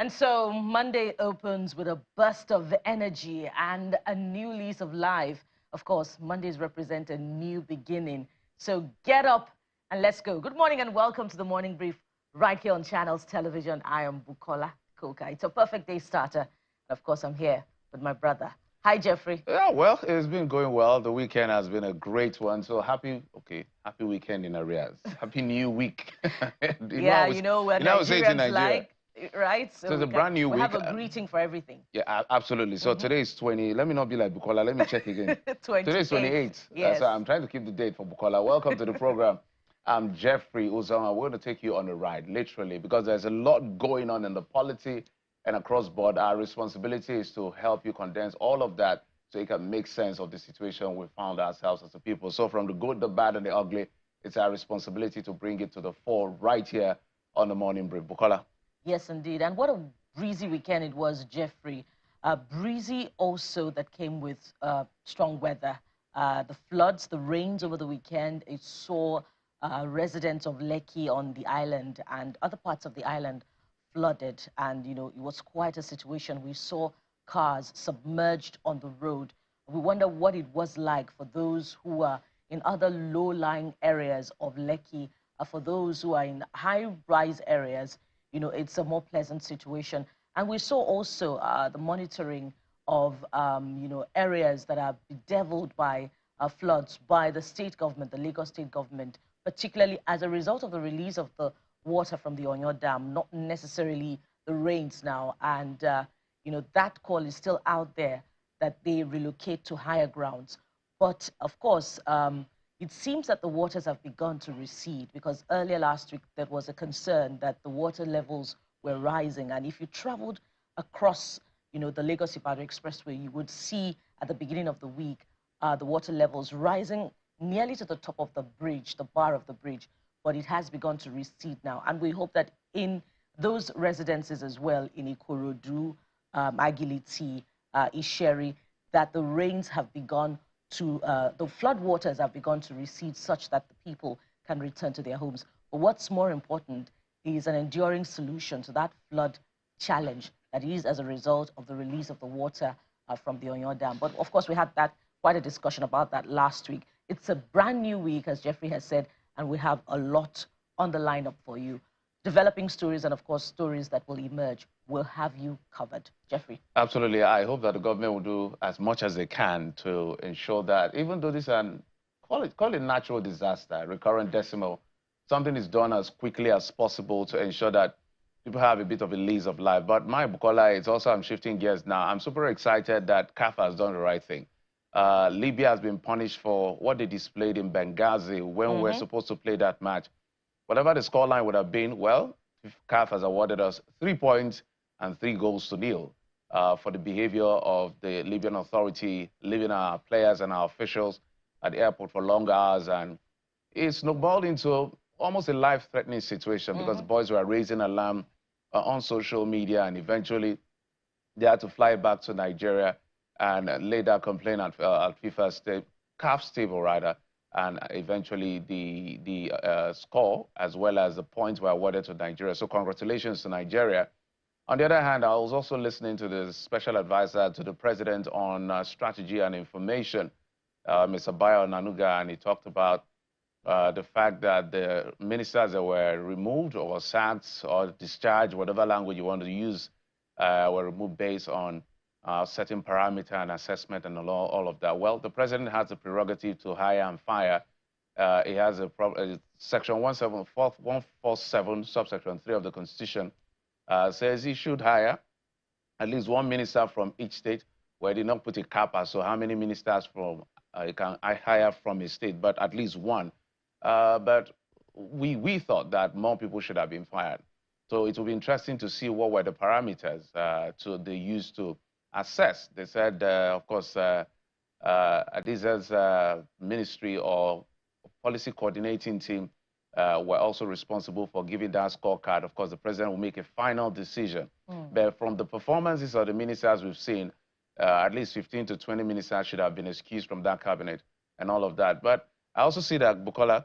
And so Monday opens with a burst of energy and a new lease of life. Of course, Mondays represent a new beginning. So get up and let's go. Good morning and welcome to the Morning Brief right here on Channels Television. I am Bukola Koka. It's a perfect day starter. And of course, I'm here with my brother. Hi, Jeffrey. Yeah, well, it's been going well. The weekend has been a great one. So happy weekend in arrears. Happy new week. Yeah, you know what say it in Nigerians Nigeria. like, right? So it's a brand new we week. have a greeting for everything. Yeah, absolutely. So today is 20. Let me not be like Bukola. Let me check again. 28. Today is 28. Yes. So I'm trying to keep the date for Bukola. Welcome to the program. I'm Jeffrey Uzoma. We're going to take you on a ride, literally, because there's a lot going on in the polity and across board. Our responsibility is to help you condense all of that so you can make sense of the situation we found ourselves as a people. So from the good, the bad, and the ugly, it's our responsibility to bring it to the fore right here on the Morning Brief. Bukola. Yes, indeed. And what a breezy weekend it was, Jeffrey. Breezy also that came with strong weather. The floods, the rains over the weekend, it saw residents of Lekki on the island and other parts of the island flooded. And, you know, it was quite a situation. We saw cars submerged on the road. We wonder what it was like for those who are in other low-lying areas of Lekki. For those who are in high-rise areas, you know, it's a more pleasant situation. And we saw also the monitoring of, you know, areas that are bedeviled by floods by the state government, the Lagos state government, particularly as a result of the release of the water from the Onyo Dam, not necessarily the rains now. And, you know, that call is still out there that they relocate to higher grounds. But, of course, it seems that the waters have begun to recede because earlier last week there was a concern that the water levels were rising. And if you traveled across, you know, the Lagos-Ibadan Expressway, you would see at the beginning of the week the water levels rising nearly to the top of the bridge, the bar of the bridge. But it has begun to recede now. And we hope that in those residences as well, in Ikorodu, Agility, Isheri, that the rains have begun to, the flood waters have begun to recede such that the people can return to their homes. But what's more important is an enduring solution to that flood challenge that is as a result of the release of the water from the Onyo Dam. But of course, we had quite a discussion about that last week. It's a brand new week, as Jeffrey has said, and we have a lot on the lineup for you. Developing stories and, of course, stories that will emerge. We'll have you covered. Jeffrey. Absolutely. I hope that the government will do as much as they can to ensure that even though this is an, call it natural disaster, recurrent decimal, something is done as quickly as possible to ensure that people have a bit of a lease of life. But my Bukola, it's also, I'm shifting gears now. I'm super excited that CAF has done the right thing. Libya has been punished for what they displayed in Benghazi when we're supposed to play that match. Whatever the scoreline would have been, well, CAF has awarded us 3 points and 3 goals to nil for the behavior of the Libyan authority, leaving our players and our officials at the airport for long hours. And it snowballed into almost a life-threatening situation because the boys were raising alarm on social media, and eventually they had to fly back to Nigeria and lay that complaint at FIFA's CAF's table, rather. And eventually the score as well as the points were awarded to Nigeria. So congratulations to Nigeria. On the other hand, I was also listening to the special advisor to the president on strategy and information, Mr. Bayo Nanuga, and he talked about the fact that the ministers that were removed or sacked or discharged, whatever language you want to use, were removed based on certain parameter and assessment and all of that. Well, the president has the prerogative to hire and fire. He has a section 147, subsection 3 of the Constitution says he should hire at least one minister from each state, where he did not put a cap as to how many ministers from he can hire from a state, but at least one. But we thought that more people should have been fired. So it will be interesting to see what were the parameters they used to assess. They said, of course, Adiza's ministry or policy coordinating team were also responsible for giving that scorecard. Of course, the president will make a final decision. But from the performances of the ministers we've seen, at least 15 to 20 ministers should have been excused from that cabinet and all of that. But I also see that, Bukola,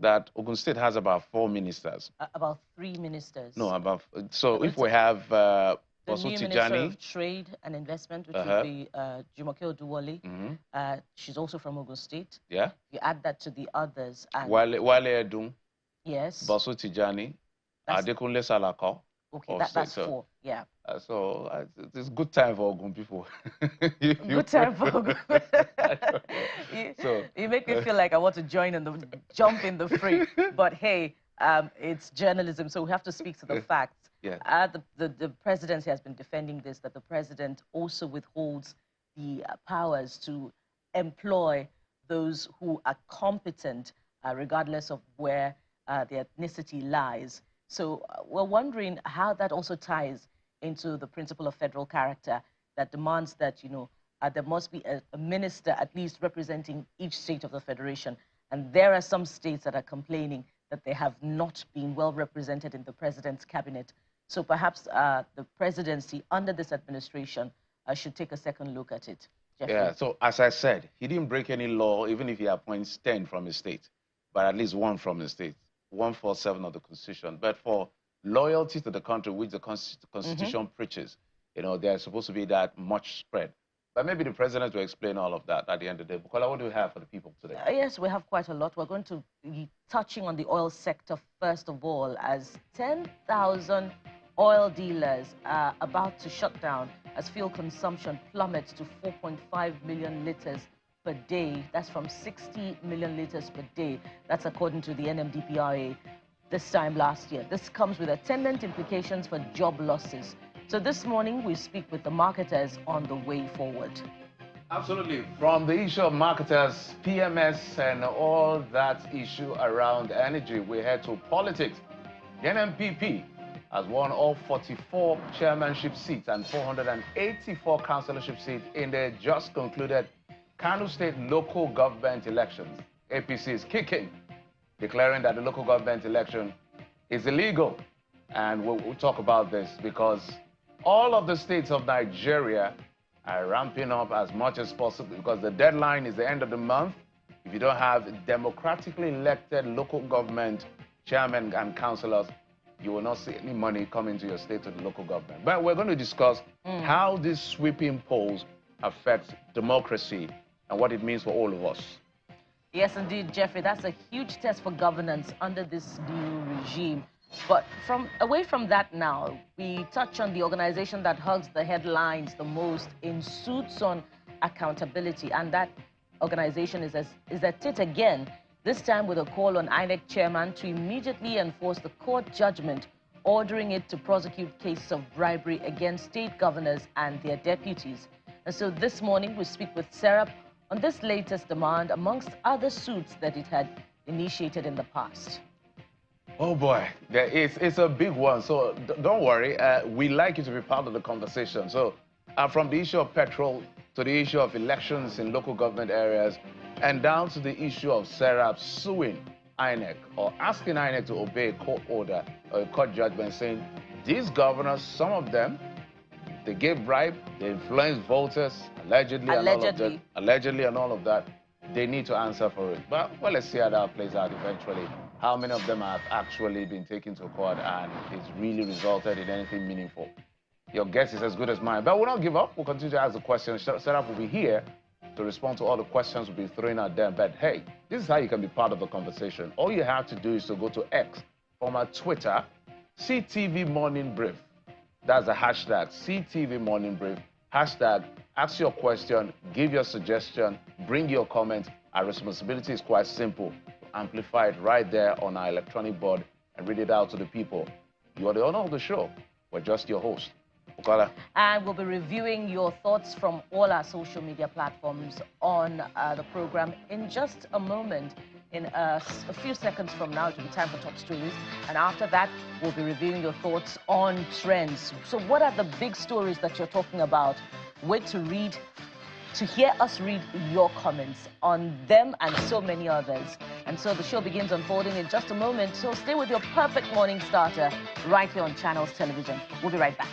that Ogun State has about 4 ministers. About 3 ministers. No, about, so if It's we have the Bosu new Minister Tijani, of Trade and Investment, which would be Jumoke Oduwole. She's also from Ogun State. Yeah. You add that to the others. And Wale Edun, yes. Bosu Tijani, Adekunle Salako. Okay, that's 4. Yeah. So it's good time for Ogun people. Good time for Ogun. You make me feel like I want to jump in the fray. But hey, it's journalism, so we have to speak to the facts. Yeah. The presidency has been defending this, that the president also withholds the powers to employ those who are competent, regardless of where their ethnicity lies. So we're wondering how that also ties into the principle of federal character that demands that, there must be a minister at least representing each state of the federation. And there are some states that are complaining that they have not been well represented in the president's cabinet. So perhaps the presidency under this administration should take a second look at it. Jeffrey. Yeah, so as I said, he didn't break any law, even if he appoints 10 from his state, but at least 1 from his state. 147 of the Constitution. But for loyalty to the country, which the Constitution preaches, there's supposed to be that much spread. But maybe the president will explain all of that at the end of the day. Bukola, what do we have for the people today? Yes, we have quite a lot. We're going to be touching on the oil sector first of all, as 10,000 oil dealers are about to shut down as fuel consumption plummets to 4.5 million litres per day. That's from 60 million litres per day. That's according to the NMDPRA this time last year. This comes with attendant implications for job losses. So this morning, we speak with the marketers on the way forward. Absolutely. From the issue of marketers, PMS, and all that issue around energy, we head to politics. The NMPP has won all 44 chairmanship seats and 484 councillorship seats in the just concluded Kano State local government elections. APC is kicking, declaring that the local government election is illegal. And we'll talk about this because all of the states of Nigeria are ramping up as much as possible because the deadline is the end of the month. If you don't have democratically elected local government chairmen and councillors, you will not see any money coming to your state or the local government. But we're going to discuss how these sweeping polls affect democracy and what it means for all of us. Yes, indeed, Jeffrey. That's a huge test for governance under this new regime. But away from that now, we touch on the organization that hugs the headlines the most in suits on accountability. And that organization is at it again, this time with a call on INEC chairman to immediately enforce the court judgment ordering it to prosecute cases of bribery against state governors and their deputies. And so this morning, we speak with SERAP on this latest demand, amongst other suits that it had initiated in the past. Oh boy, it's a big one. So don't worry, we like you to be part of the conversation. So from the issue of petrol to the issue of elections in local government areas and down to the issue of SERAP suing INEC or asking INEC to obey a court order or a court judgment saying these governors, some of them, they gave bribe, they influenced voters, allegedly and all of that. They need to answer for it. But well, let's see how that plays out eventually. How many of them have actually been taken to court and it's really resulted in anything meaningful? Your guess is as good as mine. But we'll not give up. We'll continue to ask the questions. SERAP will be here to respond to all the questions we'll be throwing at them. But hey, this is how you can be part of the conversation. All you have to do is to go to X, former Twitter, CTV Morning Brief. That's the hashtag, CTV Morning Brief. Hashtag, ask your question, give your suggestion, bring your comment. Our responsibility is quite simple. Amplify it right there on our electronic board and read it out to the people. You are the owner of the show. We're just your host. Bukola. And we'll be reviewing your thoughts from all our social media platforms on the program in just a moment. In a few seconds from now, it will be time for top stories. And after that, we'll be reviewing your thoughts on trends. So what are the big stories that you're talking about? Wait to hear us read your comments on them and so many others. And so the show begins unfolding in just a moment. So stay with your perfect morning starter right here on Channels Television. We'll be right back.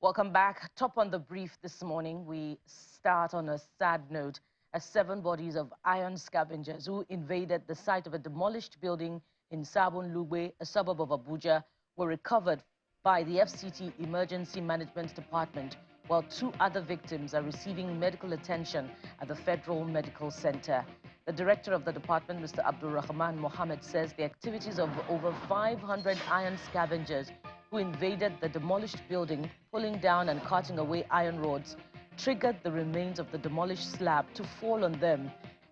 Welcome back. Top on the brief this morning, we start on a sad note as 7 bodies of iron scavengers who invaded the site of a demolished building in Sabon Lugbe, a suburb of Abuja, were recovered by the FCT Emergency Management Department, while 2 other victims are receiving medical attention at the Federal Medical Center. The director of the department, Mr. Abdul Rahman Mohammed, says the activities of over 500 iron scavengers who invaded the demolished building, pulling down and cutting away iron rods, triggered the remains of the demolished slab to fall on them.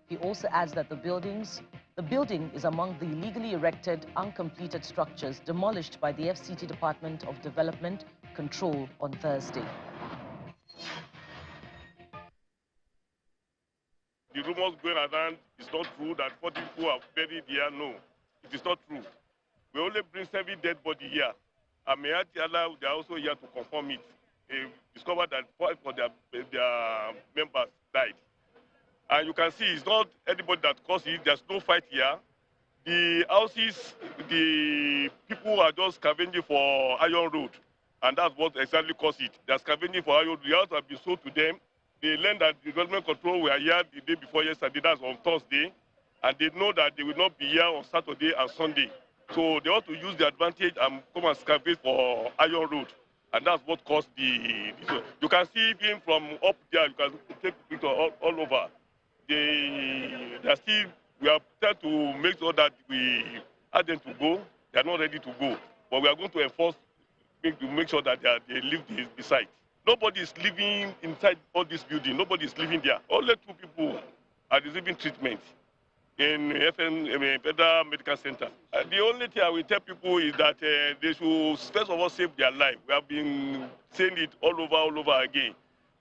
He also adds that the building is among the illegally erected, uncompleted structures demolished by the FCT Department of Development Control on Thursday. The rumors going around is not true that 40 people are buried here. No, it is not true. We only bring 7 dead bodies here. And may Allah, they are also here to confirm it. They discovered that 5 of their members died. And you can see it's not anybody that caused it. There's no fight here. The houses, the people are just scavenging for iron road. And that's what exactly caused it. They're scavenging for iron road. The house have been sold to them. They learned that the government control were here the day before yesterday, that's on Thursday. And they know that they will not be here on Saturday and Sunday. So they ought to use the advantage and come and scavenge for iron road. And that's what caused the you can see even from up there, you can take picture all over. They are still, we are trying to make sure that we ask them to go. They are not ready to go. But we are going to enforce to make sure that they leave the site. Nobody is living inside all this building. Nobody is living there. Only 2 people are receiving treatment in Federal Medical Center. The only thing I will tell people is that they should first of all save their life. We have been saying it all over again.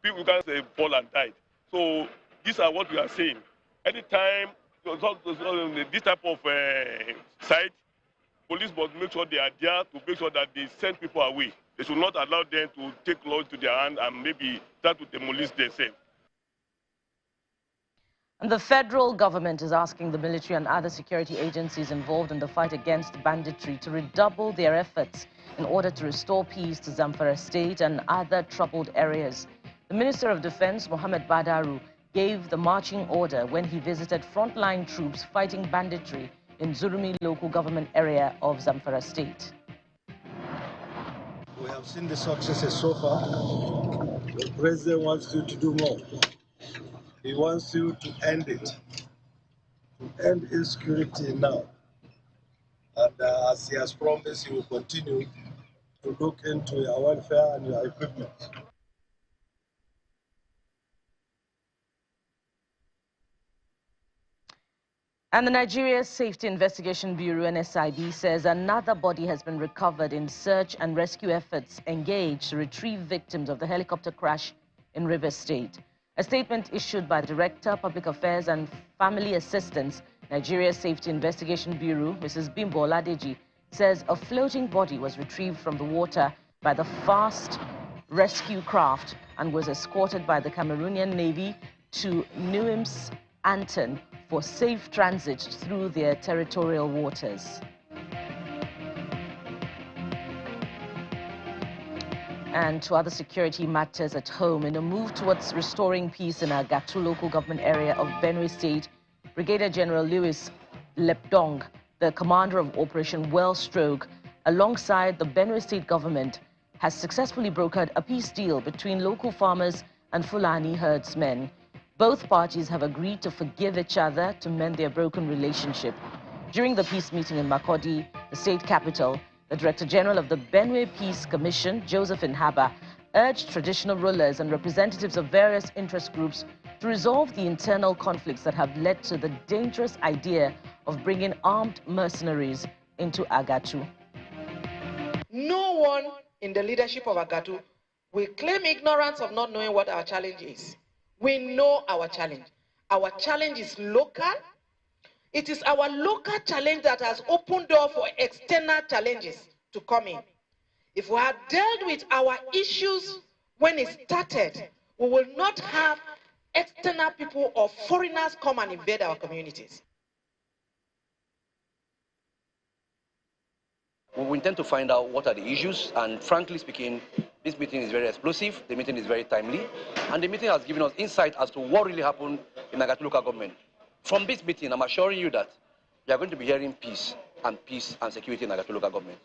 People can't say fall and die. So these are what we are saying. Anytime this type of site, police must make sure they are there to make sure that they send people away. They should not allow them to take law into their hand and maybe start to demolish themselves. And the federal government is asking the military and other security agencies involved in the fight against banditry to redouble their efforts in order to restore peace to Zamfara State and other troubled areas. The Minister of Defense, Mohammed Badaru, gave the marching order when he visited frontline troops fighting banditry in Zurumi local government area of Zamfara State. We have seen the successes so far. The president wants you to do more. He wants you to end it, to end insecurity now. And as he has promised, he will continue to look into your welfare and your equipment. And the Nigeria Safety Investigation Bureau, NSIB, says another body has been recovered in search and rescue efforts engaged to retrieve victims of the helicopter crash in Rivers State. A statement issued by the Director, Public Affairs and Family Assistance, Nigeria Safety Investigation Bureau, Mrs. Bimbo Oladeji, says a floating body was retrieved from the water by the fast rescue craft and was escorted by the Cameroonian Navy to Neuims, Anton, for safe transit through their territorial waters. And to other security matters at home, in a move towards restoring peace in Agatu local government area of Benue State, Brigadier General Louis Lepdong, the commander of Operation Wellstroke, alongside the Benue State government, has successfully brokered a peace deal between local farmers and Fulani herdsmen. Both parties have agreed to forgive each other to mend their broken relationship. During the peace meeting in Makurdi, the state capital, the Director General of the Benue Peace Commission, Joseph Inhaba, urged traditional rulers and representatives of various interest groups to resolve the internal conflicts that have led to the dangerous idea of bringing armed mercenaries into Agatu. No one in the leadership of Agatu will claim ignorance of not knowing what our challenge is. We know our challenge. Our challenge is local. It is our local challenge that has opened door for external challenges to come in. If we had dealt with our issues when it started, we will not have external people or foreigners come and invade our communities. We intend to find out what are the issues, and frankly speaking, This meeting is very explosive, the meeting is very timely, and the meeting has given us insight as to what really happened in Nagatu local government. From this meeting, I'm assuring you that we are going to be hearing peace and security in Nagatu local government.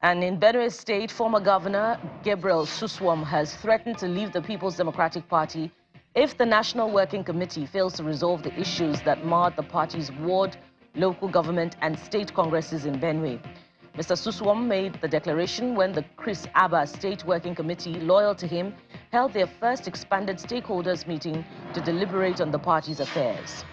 And in Benue State, former Governor Gabriel Suswam has threatened to leave the People's Democratic Party if the National Working Committee fails to resolve the issues that marred the party's ward, local government and state congresses in Benue. Mr. Suswam made the declaration when the Chris Abba State Working Committee, loyal to him, held their first expanded stakeholders meeting to deliberate on the party's affairs.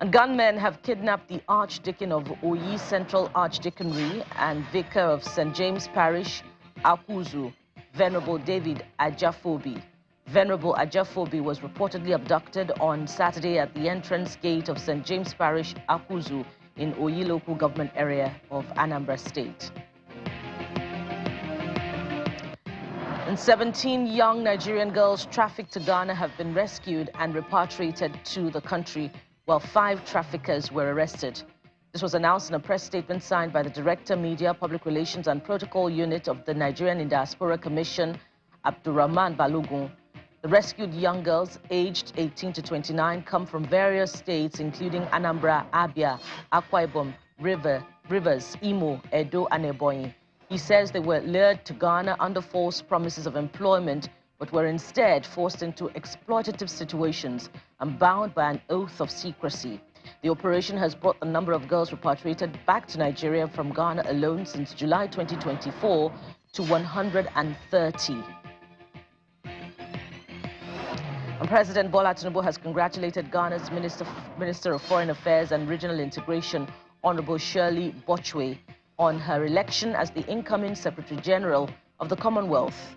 And gunmen have kidnapped the Archdeacon of Oyi Central Archdeaconry and Vicar of St. James Parish, Akuzu, Venerable David Ajafobi. Venerable Ajafobi was reportedly abducted on Saturday at the entrance gate of St. James Parish, Akuzu, in Oyi local government area of Anambra State. And 17 young Nigerian girls trafficked to Ghana have been rescued and repatriated to the country, while 5 traffickers were arrested. This was announced in a press statement signed by the Director, Media, Public Relations and Protocol Unit of the Nigerian Diaspora Commission, Abdurrahman Balogun. The rescued young girls, aged 18 to 29, come from various states, including Anambra, Abia, Akwa Ibom, Rivers, Imo, Edo, and Ebonyi. He says they were lured to Ghana under false promises of employment, but were instead forced into exploitative situations and bound by an oath of secrecy. The operation has brought the number of girls repatriated back to Nigeria from Ghana alone since July 2024 to 130. And President Bola Tinubu has congratulated Ghana's Minister of Foreign Affairs and Regional Integration, Honorable Shirley Bochwe, on her election as the incoming Secretary General of the Commonwealth.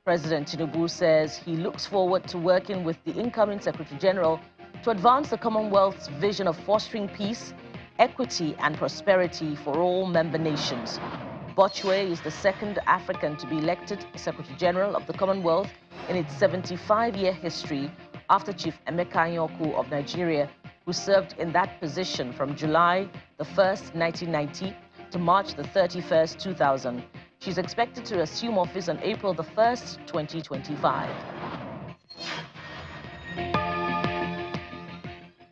President Tinubu says he looks forward to working with the incoming Secretary General to advance the Commonwealth's vision of fostering peace, equity and prosperity for all member nations. Bochwe is the second African to be elected Secretary General of the Commonwealth in its 75-year history, after Chief Emeka Anyaoku of Nigeria, who served in that position from July the 1st, 1990 to March the 31st, 2000. She's expected to assume office on April the 1st, 2025.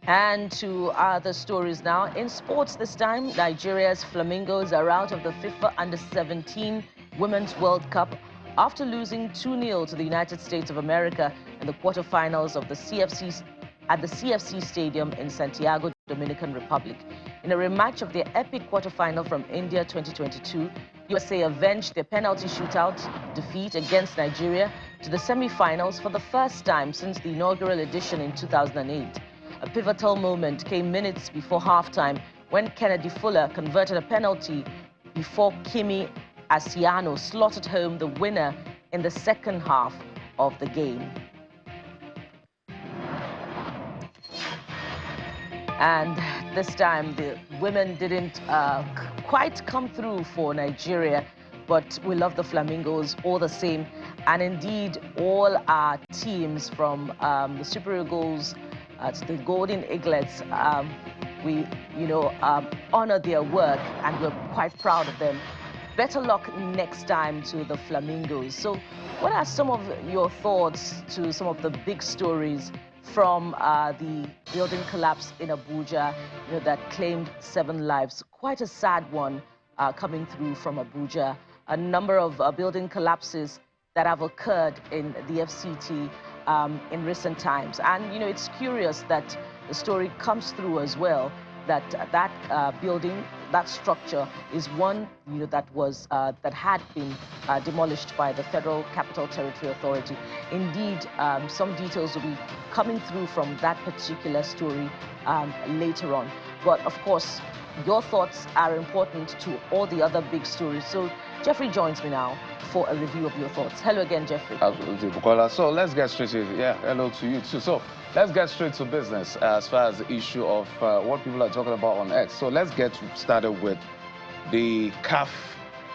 And to other stories now. In sports this time, Nigeria's Flamingos are out of the FIFA Under-17 Women's World Cup after losing 2-0 to the United States of America in the quarterfinals of the CFC Stadium in Santiago, Dominican Republic. In a rematch of their epic quarterfinal from India 2022, USA avenged their penalty shootout defeat against Nigeria to the semi-finals for the first time since the inaugural edition in 2008. A pivotal moment came minutes before halftime when Kennedy Fuller converted a penalty before Kimi Asiano slotted home the winner in the second half of the game. And this time, the women didn't quite come through for Nigeria, but we love the Flamingos all the same. And indeed, all our teams from the Super Eagles to the Golden Eaglets, we, honor their work and we're quite proud of them. Better luck next time to the Flamingos. So what are some of your thoughts to some of the big stories from the building collapse in Abuja, that claimed 7 lives? Quite a sad one coming through from Abuja. A number of building collapses that have occurred in the FCT in recent times. And, it's curious that the story comes through as well, that building, that structure is one that had been demolished by the Federal Capital Territory Authority. Indeed, some details will be coming through from that particular story later on. But of course, your thoughts are important to all the other big stories. So Jeffrey joins me now for a review of your thoughts. Hello again, Jeffrey. Absolutely, Bukola. So let's get straight to it. Yeah, hello to you too. So let's get straight to business as far as the issue of what people are talking about on X. So let's get started with the CAF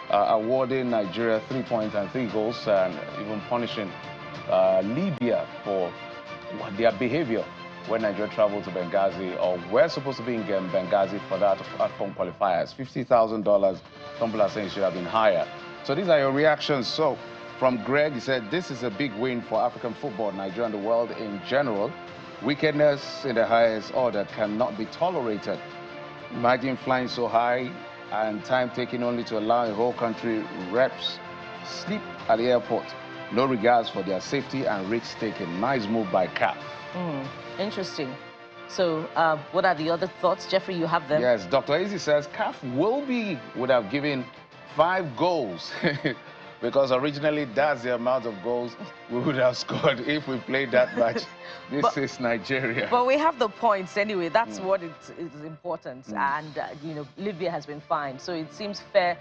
awarding Nigeria 3 points and 3 goals and even punishing Libya for their behavior when Nigeria traveled to Benghazi, or we're supposed to be in Benghazi for that AFCON qualifiers. $50,000, some people are saying it should have been higher. So these are your reactions. So from Greg, he said, this is a big win for African football, Nigeria and the world in general. Wickedness in the highest order cannot be tolerated. Imagine flying so high and time taken only to allow a whole country reps sleep at the airport. No regards for their safety and risk taken. Nice move by CAF. Interesting. So what are the other thoughts? Jeffrey, you have them? Yes, Dr. Easy says CAF would have given 5 goals because originally that's the amount of goals we would have scored if we played that match. This is Nigeria. But we have the points anyway. That's what is important. And, you know, Libya has been fined. So it seems fair.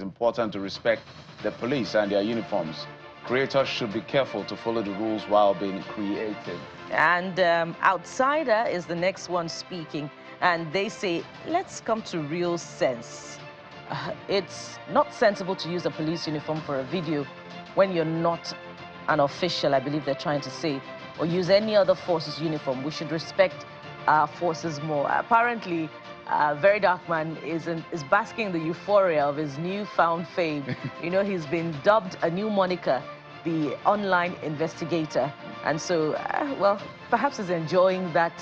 Important to respect the police and their uniforms. Creators should be careful to follow the rules while being creative. And Outsider is the next one speaking. And they say, let's come to real sense. It's not sensible to use a police uniform for a video when you're not an official, I believe they're trying to say, or use any other force's uniform. We should respect our forces more. Apparently, Very Dark Man is basking in the euphoria of his newfound fame. You know, he's been dubbed a new moniker, the online investigator. And so, well, perhaps he's enjoying that.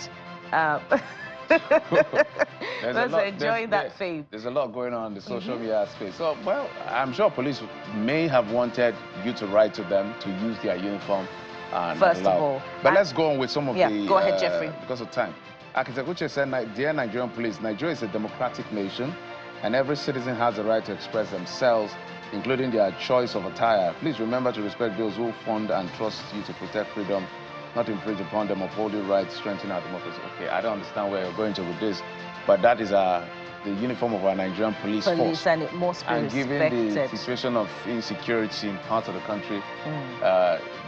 Enjoying that fame. There's a lot going on in the social media space. So, well, I'm sure police may have wanted you to write to them to use their uniform. First of all. But let's go on with some of the... Go ahead, Jeffrey. Because of time. Architect Uche said, dear Nigerian police, Nigeria is a democratic nation and every citizen has the right to express themselves, including their choice of attire. Please remember to respect those who fund and trust you to protect freedom, not infringe upon them, uphold your rights, strengthen our democracy. Okay, I don't understand where you're going to with this, but that is the uniform of our Nigerian police force. And it must be and respected. Given the situation of insecurity in parts of the country,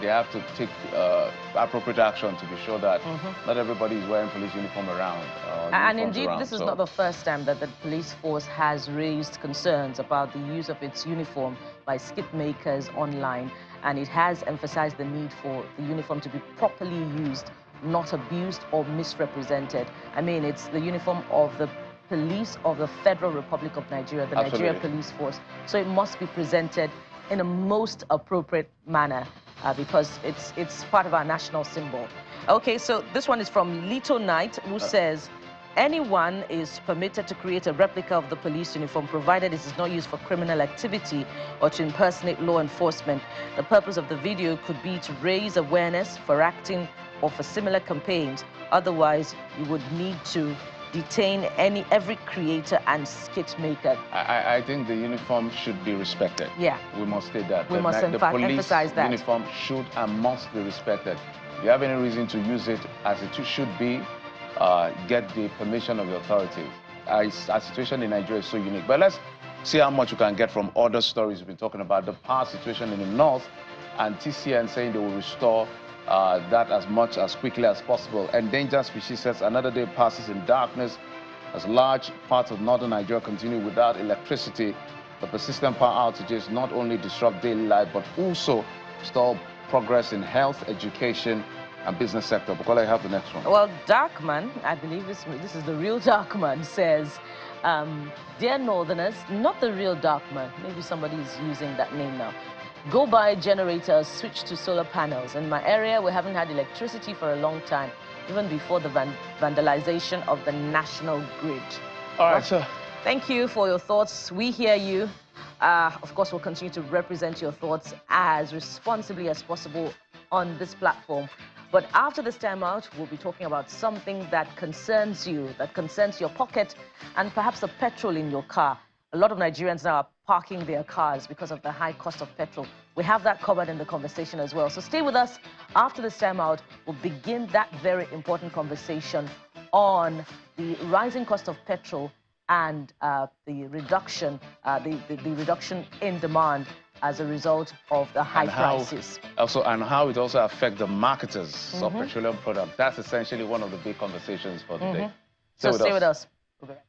they have to take appropriate action to be sure that not everybody is wearing police uniform around. And indeed, this is not the first time that the police force has raised concerns about the use of its uniform by skip makers online. And it has emphasized the need for the uniform to be properly used, not abused or misrepresented. I mean, it's the uniform of the police of the Federal Republic of Nigeria, the Nigeria Police Force. So it must be presented in a most appropriate manner because it's part of our national symbol. Okay, so this one is from Lito Knight, who says, anyone is permitted to create a replica of the police uniform, provided it is not used for criminal activity or to impersonate law enforcement. The purpose of the video could be to raise awareness for acting or for similar campaigns. Otherwise, you would need to detain every creator and skit maker. I think the uniform should be respected. Yeah. We must state that. We must, in fact, emphasize that. The uniform should and must be respected. If you have any reason to use it as it should be, get the permission of the authorities. Our situation in Nigeria is so unique. But let's see how much we can get from other stories we've been talking about. The power situation in the north, and TCN saying they will restore that as quickly as possible. Endangered species says another day passes in darkness as large parts of northern Nigeria continue without electricity. The persistent power outages not only disrupt daily life but also stall progress in health, education, and business sector. Bukola, you have the next one. Well, Darkman, I believe this is the real Darkman, says, dear Northerners, not the real Darkman, maybe somebody is using that name now. Go buy generators, switch to solar panels. In my area, we haven't had electricity for a long time, even before the vandalization of the national grid. All right, sir. Thank you for your thoughts. We hear you. Of course, we'll continue to represent your thoughts as responsibly as possible on this platform. But after this time out, we'll be talking about something that concerns you, that concerns your pocket, and perhaps the petrol in your car. A lot of Nigerians now are parking their cars because of the high cost of petrol. We have that covered in the conversation as well. So stay with us. After this time out, we'll begin that very important conversation on the rising cost of petrol and the reduction in demand as a result of the high prices. And how it also affects the marketers of petroleum products. That's essentially one of the big conversations for today. So stay with us. We'll be back.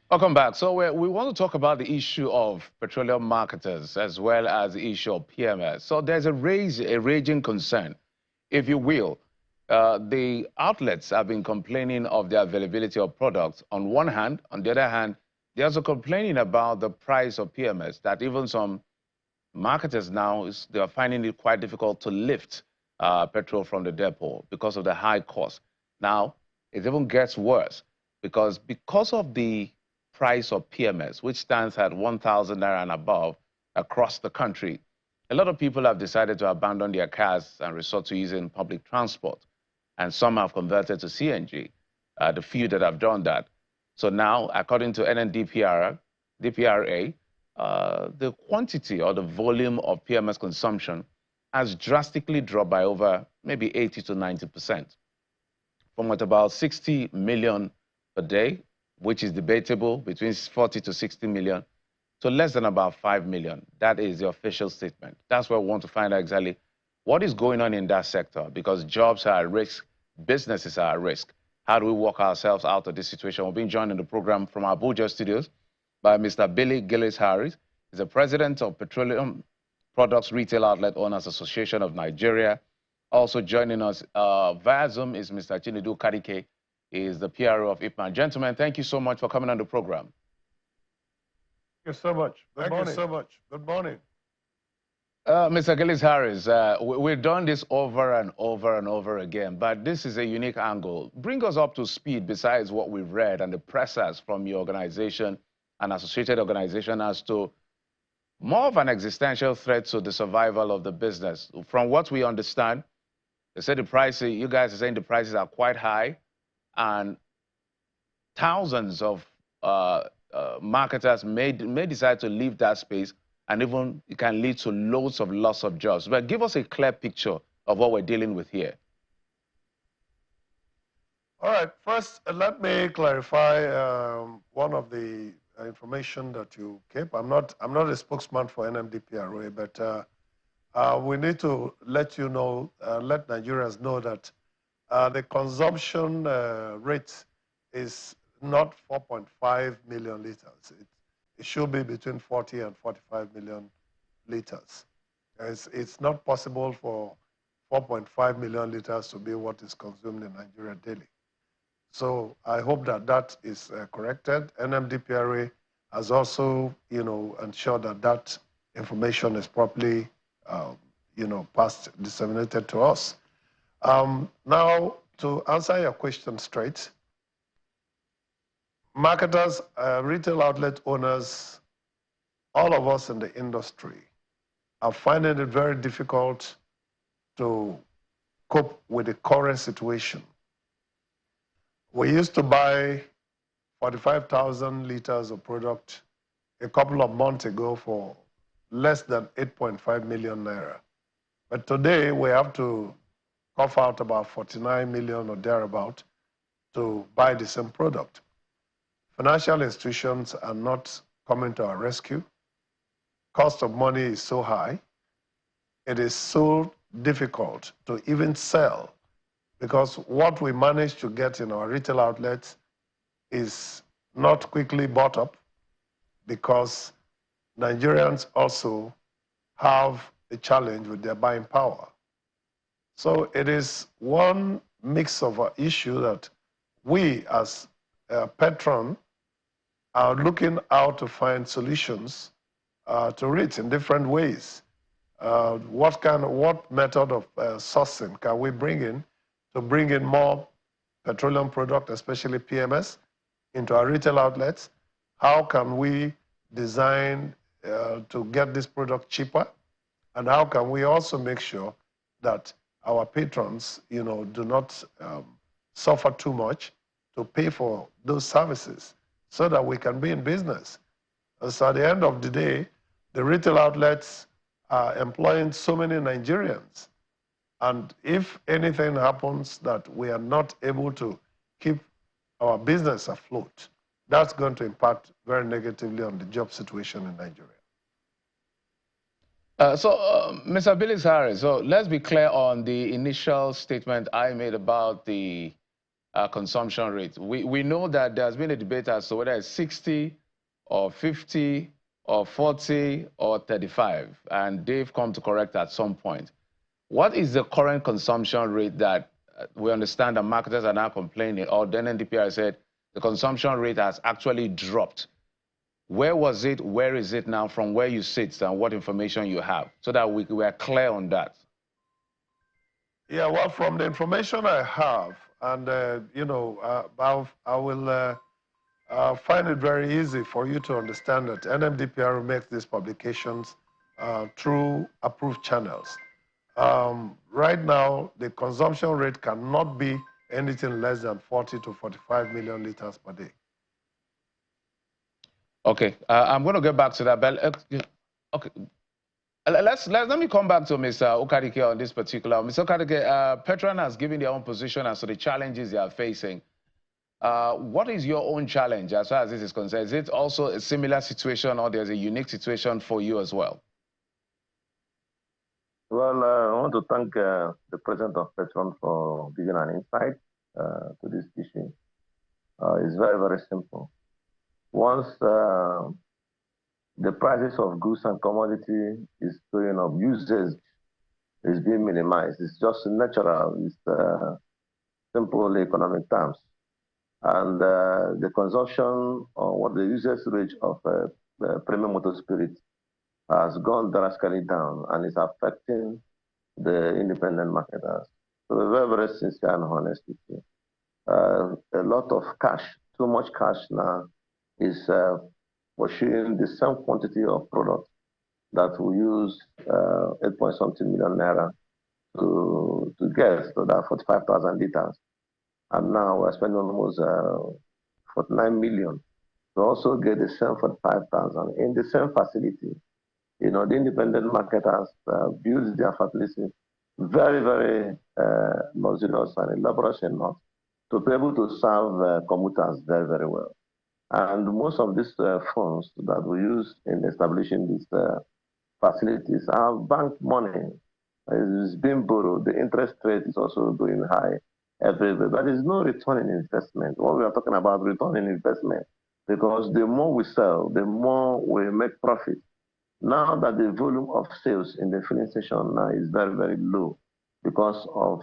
Welcome back. So we want to talk about the issue of petroleum marketers as well as the issue of PMS. So there's a raging concern, if you will. The outlets have been complaining of the availability of products on one hand. On the other hand, they're also complaining about the price of PMS, that even some marketers now, they are finding it quite difficult to lift petrol from the depot because of the high cost. Now, it even gets worse because of the price of PMS, which stands at 1,000 naira and above across the country, a lot of people have decided to abandon their cars and resort to using public transport. And some have converted to CNG, the few that have done that. So now, according to DPRA, the quantity or the volume of PMS consumption has drastically dropped by over maybe 80 to 90%. From what, about 60 million per day, which is debatable, between 40 to 60 million, to less than about 5 million. That is the official statement. That's why we want to find out exactly what is going on in that sector, because jobs are at risk, businesses are at risk. How do we work ourselves out of this situation? We're being joined in the program from our Abuja studios by Mr. Billy Gillis-Harris. He's the president of Petroleum Products Retail Outlet Owners Association of Nigeria. Also joining us via Zoom is Mr. Chinedu Kadike. He is the PRO of IPMAN. Gentlemen, thank you so much for coming on the program. Thank you so much. Good morning. Thank you so much. Good morning. Mr. Gillis-Harris, we've done this over and over and over again, but this is a unique angle. Bring us up to speed besides what we've read and the pressers from your organization and associated organization as to more of an existential threat to the survival of the business. From what we understand, they said the prices, you guys are saying the prices are quite high, and thousands of marketers may decide to leave that space, and even it can lead to loads of loss of jobs. But give us a clear picture of what we're dealing with here. All right. First, let me clarify one of the information that you keep. I'm not a spokesman for NMDPRA, but we need to let you know, let Nigerians know that the consumption rate is not 4.5 million liters. It should be between 40 and 45 million liters. It's not possible for 4.5 million liters to be what is consumed in Nigeria daily. So I hope that that is corrected. NMDPRA has also, ensured that that information is properly, disseminated to us. Now, to answer your question straight, marketers, retail outlet owners, all of us in the industry are finding it very difficult to cope with the current situation. We used to buy 45,000 liters of product a couple of months ago for less than 8.5 million naira. But today we have to cough out about 49 million or thereabout to buy the same product. Financial institutions are not coming to our rescue. Cost of money is so high. It is so difficult to even sell, because what we manage to get in our retail outlets is not quickly bought up, because Nigerians also have a challenge with their buying power. So it is one mix of an issue that we as PETROAN are looking out to find solutions to it in different ways. What method of sourcing can we bring in to bring in more petroleum product, especially PMS, into our retail outlets? How can we design to get this product cheaper? And how can we also make sure that our patrons, do not suffer too much to pay for those services, so that we can be in business? So at the end of the day, the retail outlets are employing so many Nigerians. And if anything happens that we are not able to keep our business afloat, that's going to impact very negatively on the job situation in Nigeria. Mr. Gillis-Harris, so let's be clear on the initial statement I made about the consumption rate. We know that there's been a debate as to whether it's 60 or 50 or 40 or 35, and they've come to correct at some point. What is the current consumption rate that we understand that marketers are now complaining, or the NDPR said the consumption rate has actually dropped Where was it? Where is it now? From where you sit and what information you have, so that we are clear on that. Yeah, well, from the information I have, and you know, I will find it very easy for you to understand that NMDPR makes these publications through approved channels. Right now, the consumption rate cannot be anything less than 40 to 45 million liters per day. Okay, I'm going to get back to that, but okay. Let me come back to Mr. Okadike on this particular. Mr. Okadike, PETROAN has given their own position as to the challenges they are facing. What is your own challenge as far as this is concerned? Is it also a similar situation, or there's a unique situation for you as well? Well, I want to thank the president of PETROAN for giving an insight to this issue. It's very, very simple. Once the prices of goods and commodity is going up, usage is being minimized. It's just natural. It's simple economic terms. And the consumption or what the usage rate of premium motor spirit has gone drastically down, and is affecting the independent marketers. So we're very, very sincere and honest with you. A lot of cash, too much cash now, is pursuing the same quantity of product that we use 8-point-something million naira to get, so that 45,000 liters. And now we're spending almost 49 million to also get the same 45,000 in the same facility. You know, the independent marketers build their facilities very, very luxurious and elaborate enough to be able to serve commuters very, very well. And most of these funds that we use in establishing these facilities are bank money. It's being borrowed. The interest rate is also going high everywhere. But there's no return in investment. What we are talking about, return in investment, because the more we sell, the more we make profit. Now that the volume of sales in the filling station now is very, very low because of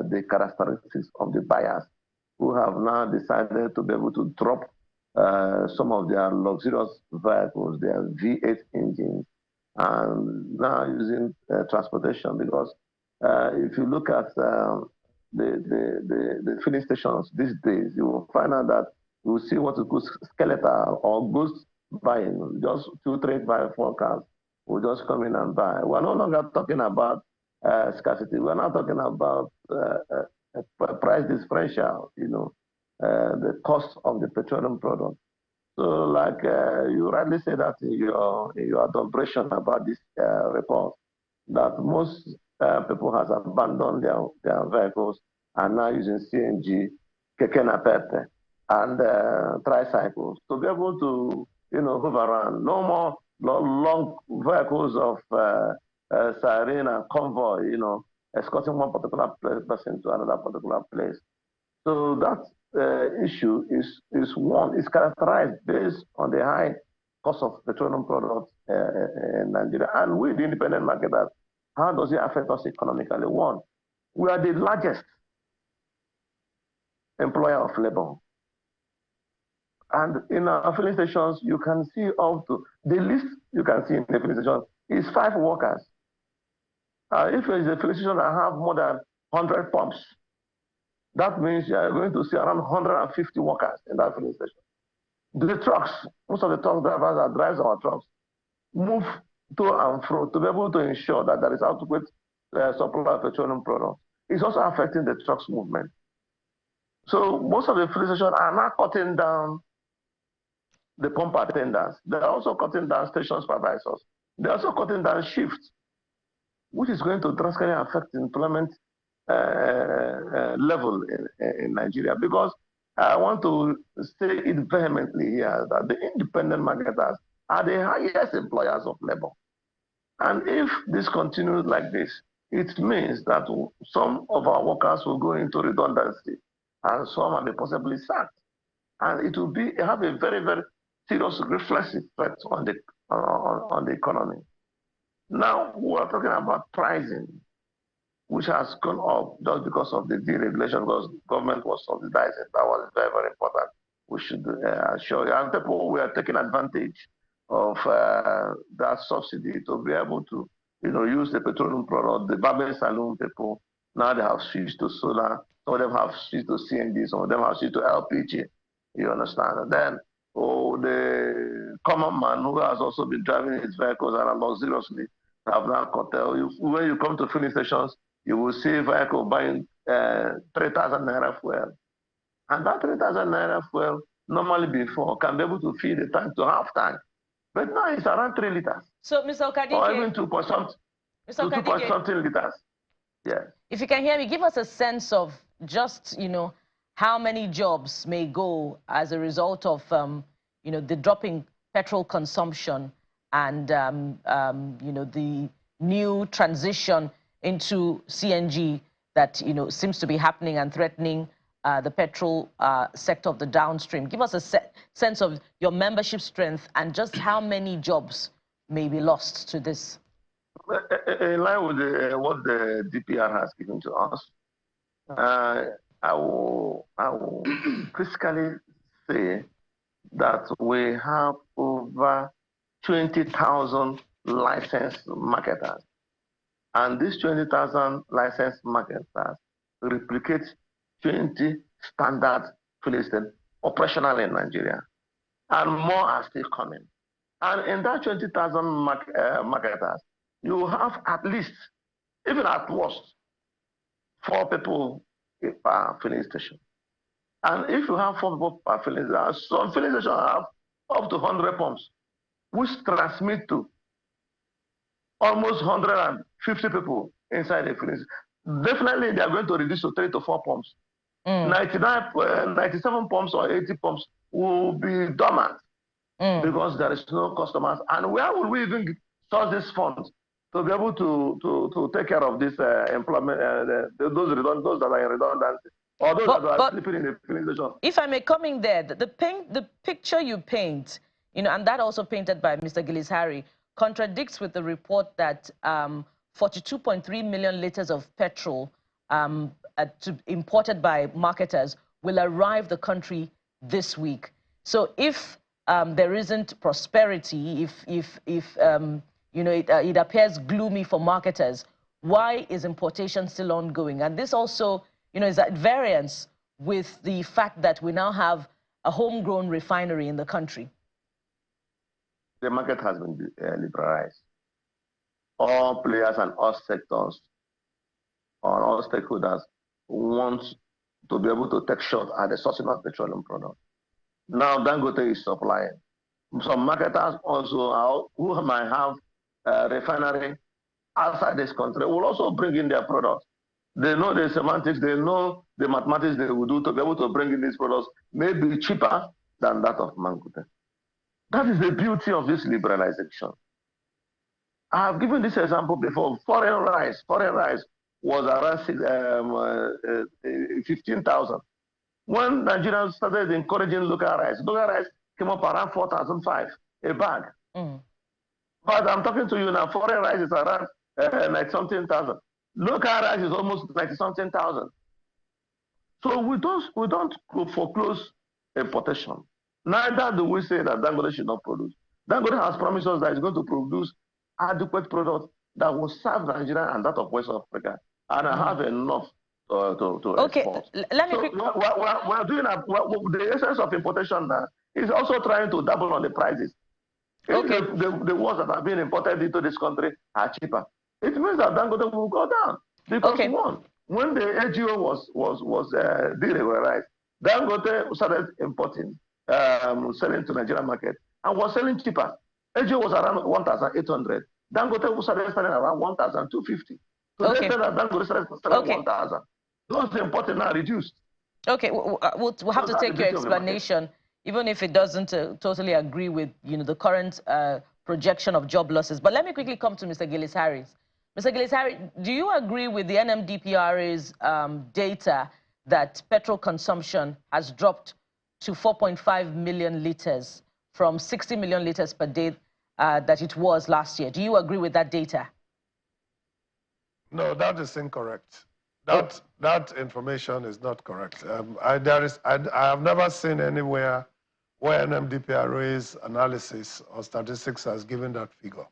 the characteristics of the buyers, who have now decided to be able to drop some of their luxurious vehicles, their V8 engines, and now using transportation. Because if you look at the filling stations these days, you will find out that you will see what is called skeletal or ghost buying. Just 2, 3, 5, 4 cars will just come in and buy. We're no longer talking about scarcity. We're not talking about price differential, you know, the cost of the petroleum product. So, like you rightly said that in your deliberation about this report, that most people has abandoned their vehicles and now using CNG, keke napep, and tricycles to be able to, you know, move around. No more long vehicles of siren and convoy, you know, escorting one particular person to another particular place. So that issue is characterized based on the high cost of petroleum products in Nigeria. And with the independent marketers, how does it affect us economically? One, we are the largest employer of labor. And in our filling stations, you can see up to, the least you can see in the filling station is 5 workers. If there is a filling station that have more than 100 pumps, that means you are going to see around 150 workers in that filling station. The trucks, most of the truck drivers that drive our trucks, move to and fro to be able to ensure that there is adequate supply of petroleum products. It's also affecting the trucks movement. So most of the filling stations are now cutting down the pump attendants. They're also cutting down station supervisors. They're also cutting down shifts, which is going to drastically affect employment level in Nigeria. Because I want to say it vehemently here that the independent marketers are the highest employers of labor. And if this continues like this, it means that some of our workers will go into redundancy and some may be possibly sacked. And it will have a very, very serious reflexive effect on the economy. Now we are talking about pricing, which has gone up just because of the deregulation, because government was subsidizing. That was very, very important. we should assure you. And people we are taking advantage of that subsidy to be able to, use the petroleum product. The barbering saloon people, now they have switched to solar. Some of them have switched to CNG. Some of them have switched to LPG. You understand? And then, the common man who has also been driving his vehicles and luxuriously have now curtailed. When you come to filling stations, you will see a vehicle buying 3,000 naira fuel. And that 3,000 naira fuel, normally before, can be able to feed the tank to half tank. But now it's around 3 liters. So, Mr. Okadike, or even 2.something liters. Yes. If you can hear me, give us a sense of just, how many jobs may go as a result of, the dropping petrol consumption and, the new transition into CNG that, seems to be happening and threatening the petrol sector of the downstream. Give us a sense of your membership strength and just how many jobs may be lost to this. In line with what the DPR has given to us, I will critically say that we have over 20,000 licensed marketers. And these 20,000 licensed marketers replicate 20 standard filling stations operational in Nigeria. And more are still coming. And in that 20,000 marketers, you have at least, even at worst, 4 people per filling station. And if you have 4 people per filling station, some filling stations have up to 100 pumps, which transmit to almost 150 people inside the filling station. Definitely, they are going to reduce to 3 to 4 pumps. 97 pumps or 80 pumps will be dormant because there is no customers. And where will we even source this funds to be able to take care of this employment, those that are in redundancy, or those that are sleeping in the filling station? If I may come in there, the picture you paint, and that also painted by Mr. Gillis-Harry, contradicts with the report that 42.3 million liters of petrol imported by marketers will arrive the country this week. So if there isn't prosperity, if it appears gloomy for marketers, why is importation still ongoing? And this also, is at variance with the fact that we now have a homegrown refinery in the country. The market has been liberalized. All players and all sectors, or all stakeholders want to be able to take shot at the sourcing of petroleum products. Now, Dangote is supplying. Some marketers also who might have a refinery outside this country will also bring in their products. They know the semantics, they know the mathematics they will do to be able to bring in these products, maybe cheaper than that of Dangote. That is the beauty of this liberalization. I have given this example before. Foreign rice was around 15,000. When Nigerians started encouraging local rice came up around 4,500 a bag. But I'm talking to you now, foreign rice is around 90-something thousand. Local rice is almost 90-something thousand. So we don't foreclose importation. Neither do we say that Dangote should not produce. Dangote has promised us that it's going to produce adequate products that will serve Nigeria and that of West Africa, and have enough to export. Let me we're doing the essence of importation now is also trying to double on the prices. If the ones that are being imported into this country are cheaper, it means that Dangote will go down. Because when the AGO was deregularized, Dangote started importing, selling to Nigerian market, and was selling cheaper. AGO was around 1,800. Dangote started selling around 1,250. So they said that Dangote started selling 1,000. Those imported now reduced. Okay, we'll have to take your explanation, even if it doesn't totally agree with the current projection of job losses. But let me quickly come to Mr. Gillis-Harry. Mr. Gillis-Harry, do you agree with the NMDPRA's data that petrol consumption has dropped to 4.5 million liters from 60 million liters per day that it was last year? Do you agree with that data? No, that is incorrect. That information is not correct. I have never seen anywhere where NMDPRA's analysis or statistics has given that figure.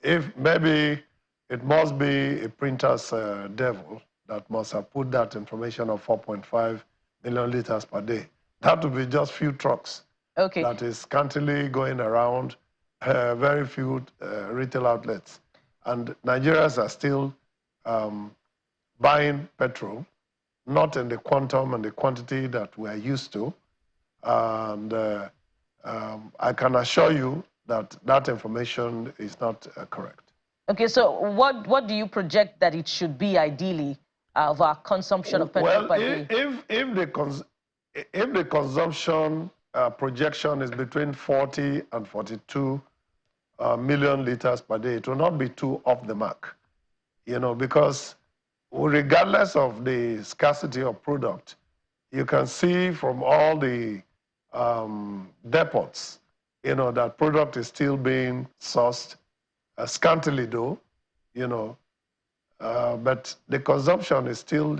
If maybe it must be a printer's devil that must have put that information of 4.5 million liters per day. That would be just few trucks. Okay. That is scantily going around, very few retail outlets. And Nigerians are still buying petrol, not in the quantum and the quantity that we are used to. And I can assure you that that information is not correct. Okay, so what do you project that it should be ideally of our consumption of petrol per day? If the consumption projection is between 40 and 42 million liters per day, it will not be too off the mark, you know, because regardless of the scarcity of product, you can see from all the depots, you know, that product is still being sourced, scantily though, you know, but the consumption is still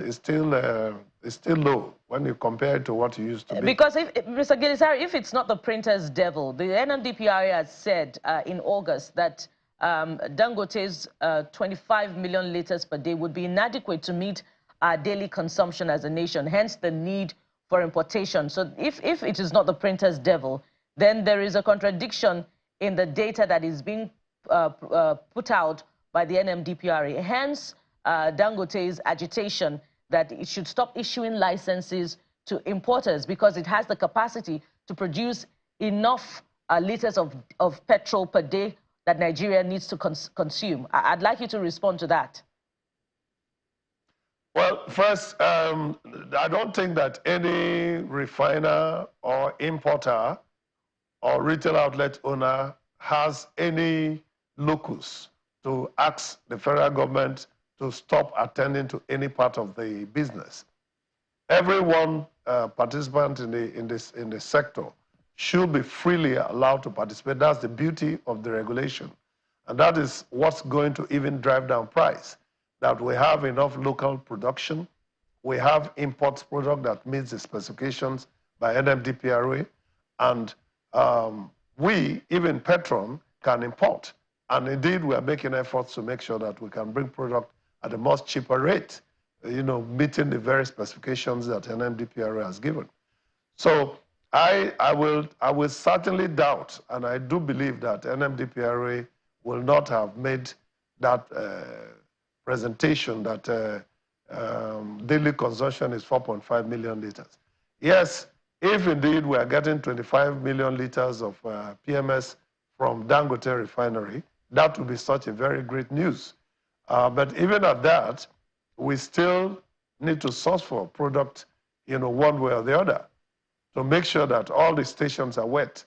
low when you compare it to what it used to be. Because Mr. Gilisari, if it's not the printer's devil, the NMDPRA has said in August that Dangote's 25 million liters per day would be inadequate to meet our daily consumption as a nation, hence the need for importation. So if it is not the printer's devil, then there is a contradiction in the data that is being put out by the NMDPRA. Hence, Dangote's agitation that it should stop issuing licenses to importers because it has the capacity to produce enough liters of petrol per day that Nigeria needs to consume. I'd like you to respond to that. Well, first, I don't think that any refiner or importer or retail outlet owner has any locus to ask the federal government to stop attending to any part of the business. Everyone participant in the sector should be freely allowed to participate. That's the beauty of the regulation. And that is what's going to even drive down price, that we have enough local production, we have imports product that meets the specifications by NMDPRA, and we, even PETROAN, can import. And indeed, we are making efforts to make sure that we can bring product at a much cheaper rate, you know, meeting the very specifications that NMDPRA has given. So I will certainly doubt, and I do believe that NMDPRA will not have made that presentation that daily consumption is 4.5 million liters. Yes, if indeed we are getting 25 million liters of PMS from Dangote refinery, that would be such a very great news. But even at that, we still need to source for product, you know, one way or the other, to make sure that all the stations are wet.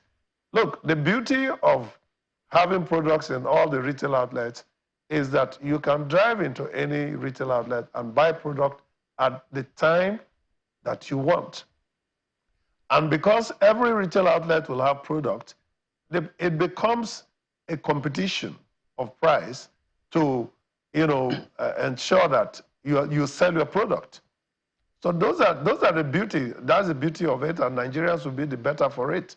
Look, the beauty of having products in all the retail outlets is that you can drive into any retail outlet and buy product at the time that you want. And because every retail outlet will have product, it becomes a competition of price to, you know, ensure that you sell your product. So those are the beauty. That's the beauty of it, and Nigerians will be the better for it.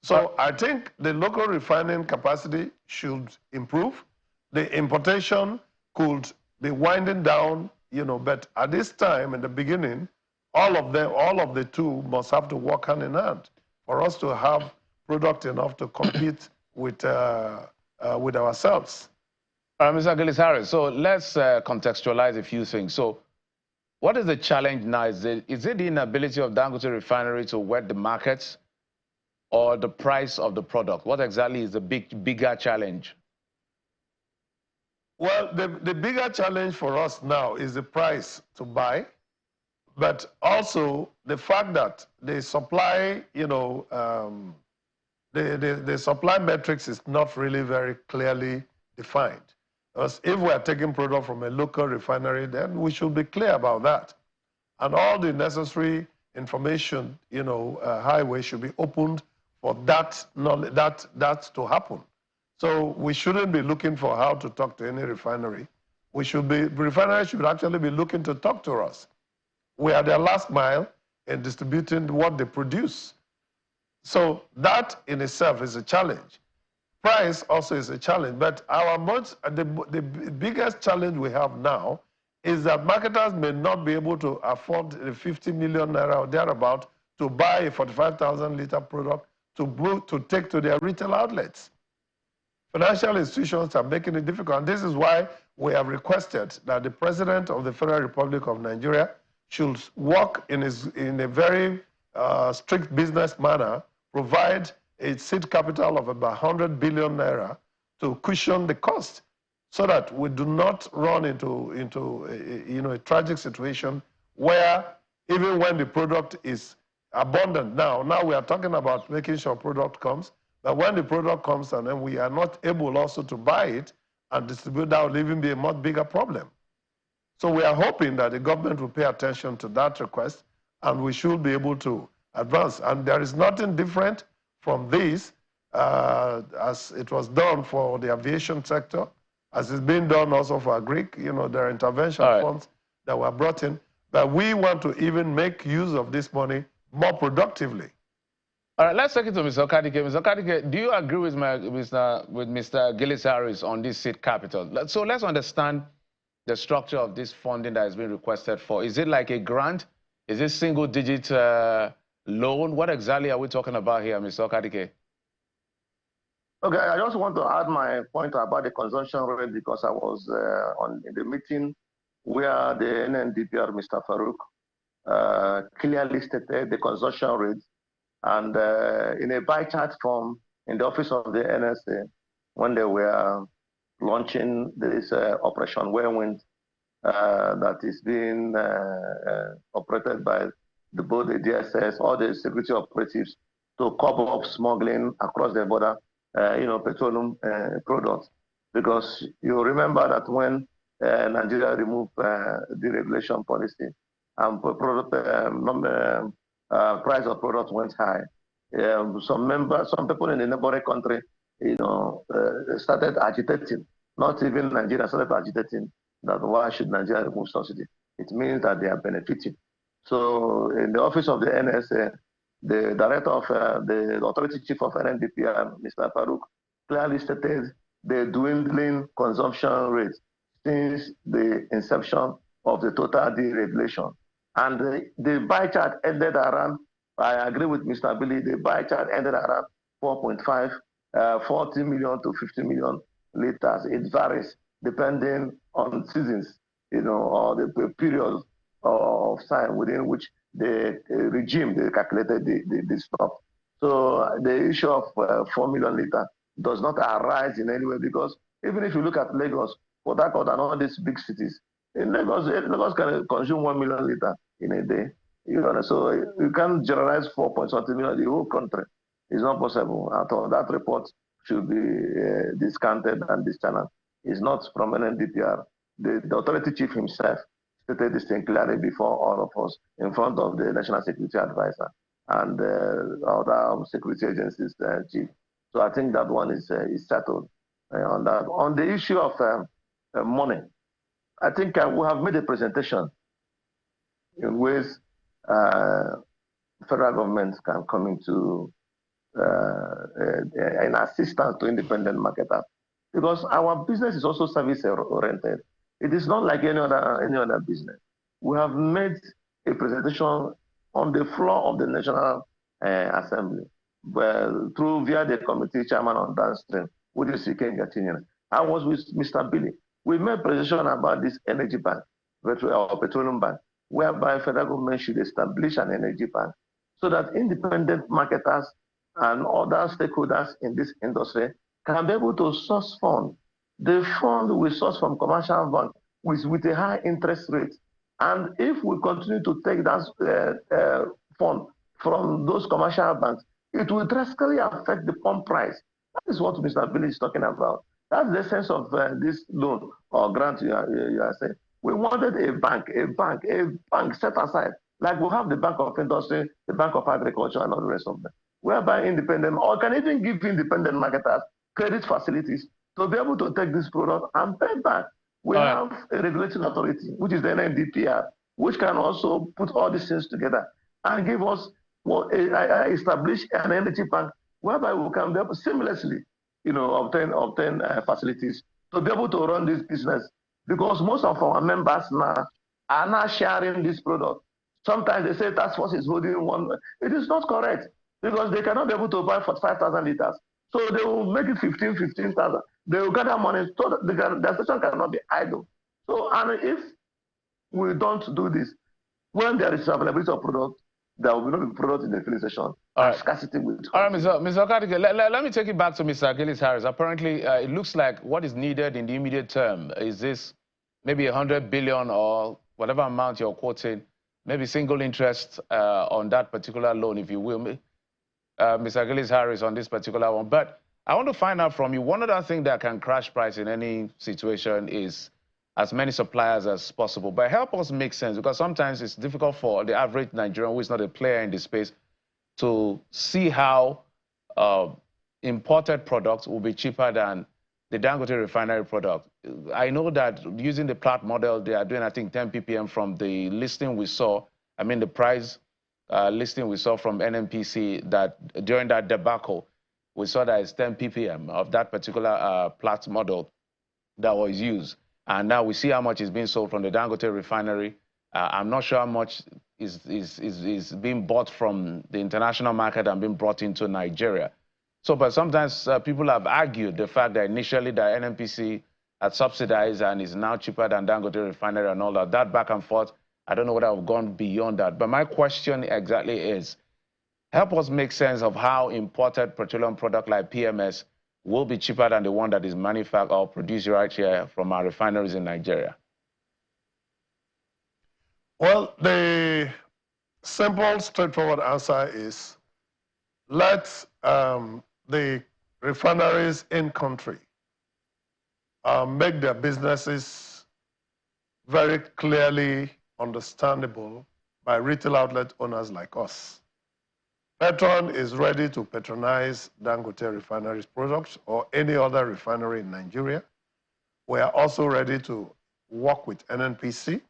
So I think the local refining capacity should improve. The importation could be winding down, you know, but at this time, in the beginning, all of the two must have to work hand in hand for us to have product enough to compete with ourselves. Mr. Gilisari, so let's contextualize a few things. So what is the challenge now? Is it the inability of Dangote refinery to wet the markets, or the price of the product? What exactly is the bigger challenge? Well, the bigger challenge for us now is the price to buy, but also the fact that the supply, you know, the supply metrics is not really very clearly defined. Because if we are taking product from a local refinery, then we should be clear about that. And all the necessary information, you know, highway should be opened for that to happen. So we shouldn't be looking for how to talk to any refinery refineries should actually be looking to talk to us. We are their last mile in distributing what they produce. So that in itself is a challenge. Price also is a challenge, but the biggest challenge we have now is that marketers may not be able to afford the 50 million naira or thereabout to buy a 45,000 liter product to take to their retail outlets. Financial institutions are making it difficult, and this is why we have requested that the President of the Federal Republic of Nigeria should work in a very strict business manner, provide a seed capital of about 100 billion naira to cushion the cost, so that we do not run into a tragic situation where even when the product is abundant now we are talking about making sure product comes, but when the product comes and then we are not able also to buy it and distribute, that will even be a much bigger problem. So we are hoping that the government will pay attention to that request and we should be able to advance. And there is nothing different from this as it was done for the aviation sector, as it's been done also for Greek. There are intervention funds that were brought in, but we want to even make use of this money more productively. All right, let's take it to Mr. Okadike. Mr. Okadike, do you agree with Mr. Gillis-Harris on this seed capital? So let's understand the structure of this funding that has been requested for. Is it like a grant? Is it single-digit loan? What exactly are we talking about here, Mr. Okadike? Okay, I just want to add my point about the consumption rate, because I was in the meeting where the NNDPR, Mr. Farouk, clearly stated the consumption rate, and in a pie chart form in the office of the NSA, when they were launching this Operation Whirlwind that is being operated by both the DSS, all the security operatives, to cover up smuggling across the border, petroleum products. Because you remember that when Nigeria removed deregulation policy and price of products went high, some people in the neighboring country, started agitating. Not even Nigeria started agitating that why should Nigeria remove subsidy? It means that they are benefiting. So in the office of the NSA, the director of the authority chief of NNDPR, Mr. Farouk, clearly stated the dwindling consumption rate since the inception of the total deregulation. And the pie chart ended around, I agree with Mr. Billy, the pie chart ended around 4.5, 40 million to 50 million liters. It varies depending on seasons, or the period of time within which the regime they calculated the stock. So the issue of 4 million liters does not arise in any way, because even if you look at Lagos, Port Harcourt, and all these big cities, in Lagos can consume 1 million liters in a day. So you can't generalize 4.something million the whole country. It's not possible at all. That report should be discounted and discharged. It's not from NNDPR. The authority chief himself stated this thing clearly before all of us, in front of the National Security Advisor and other security agencies chief. So I think that one is settled on that. On the issue of money, I think we have made a presentation in ways federal governments can come into an assistance to independent marketers, because our business is also service oriented. It is not like any other business. We have made a presentation on the floor of the National Assembly, via the committee chairman on downstream, which is Ken. I was with Mr. Billy. We made a presentation about this energy bank, or petroleum bank, whereby federal government should establish an energy bank so that independent marketers and other stakeholders in this industry can be able to source funds. The fund we source from commercial bank with a high interest rate. And if we continue to take that fund from those commercial banks, it will drastically affect the pump price. That is what Mr. Billy is talking about. That's the sense of this loan or grant you are saying. We wanted a bank set aside, like we have the Bank of Industry, the Bank of Agriculture, and all the rest of them, whereby independent, or can even give independent marketers credit facilities to be able to take this product and pay back. We All right. have a regulating authority, which is the NNDPR, which can also put all these things together and give us establish an energy bank whereby we can be able seamlessly, obtain facilities to be able to run this business. Because most of our members now are not sharing this product. Sometimes they say task force is holding one. It is not correct because they cannot be able to buy 45,000 liters. So they will make it 15,000. They will gather money so that the station cannot be idle. So, and if we don't do this, when there is availability of product, there will not be product in the filling station. Right. Scarcity will continue. All right, Mr. Okadike, let me take it back to Mr. Gillis-Harris. Apparently, it looks like what is needed in the immediate term is this maybe 100 billion or whatever amount you're quoting, maybe single interest on that particular loan, if you will, Mr. Gillis-Harris, on this particular one. But I want to find out from you, one other thing that can crash price in any situation is as many suppliers as possible. But help us make sense, because sometimes it's difficult for the average Nigerian who is not a player in this space to see how imported products will be cheaper than the Dangote refinery product. I know that using the plat model, they are doing, I think, 10 ppm from the listing we saw. I mean, the price listing we saw from NNPC that during that debacle, we saw that it's 10 ppm of that particular plat model that was used. And now we see how much is being sold from the Dangote refinery. I'm not sure how much is being bought from the international market and being brought into Nigeria. So, but sometimes people have argued the fact that initially the NNPC had subsidized and is now cheaper than Dangote refinery and all that. That back and forth, I don't know whether I've gone beyond that. But my question exactly is, help us make sense of how imported petroleum product like PMS will be cheaper than the one that is manufactured or produced right here from our refineries in Nigeria. Well, the simple, straightforward answer is let the refineries in country make their businesses very clearly understandable by retail outlet owners like us. PETROAN is ready to patronize Dangote refineries products or any other refinery in Nigeria. We are also ready to work with NNPC.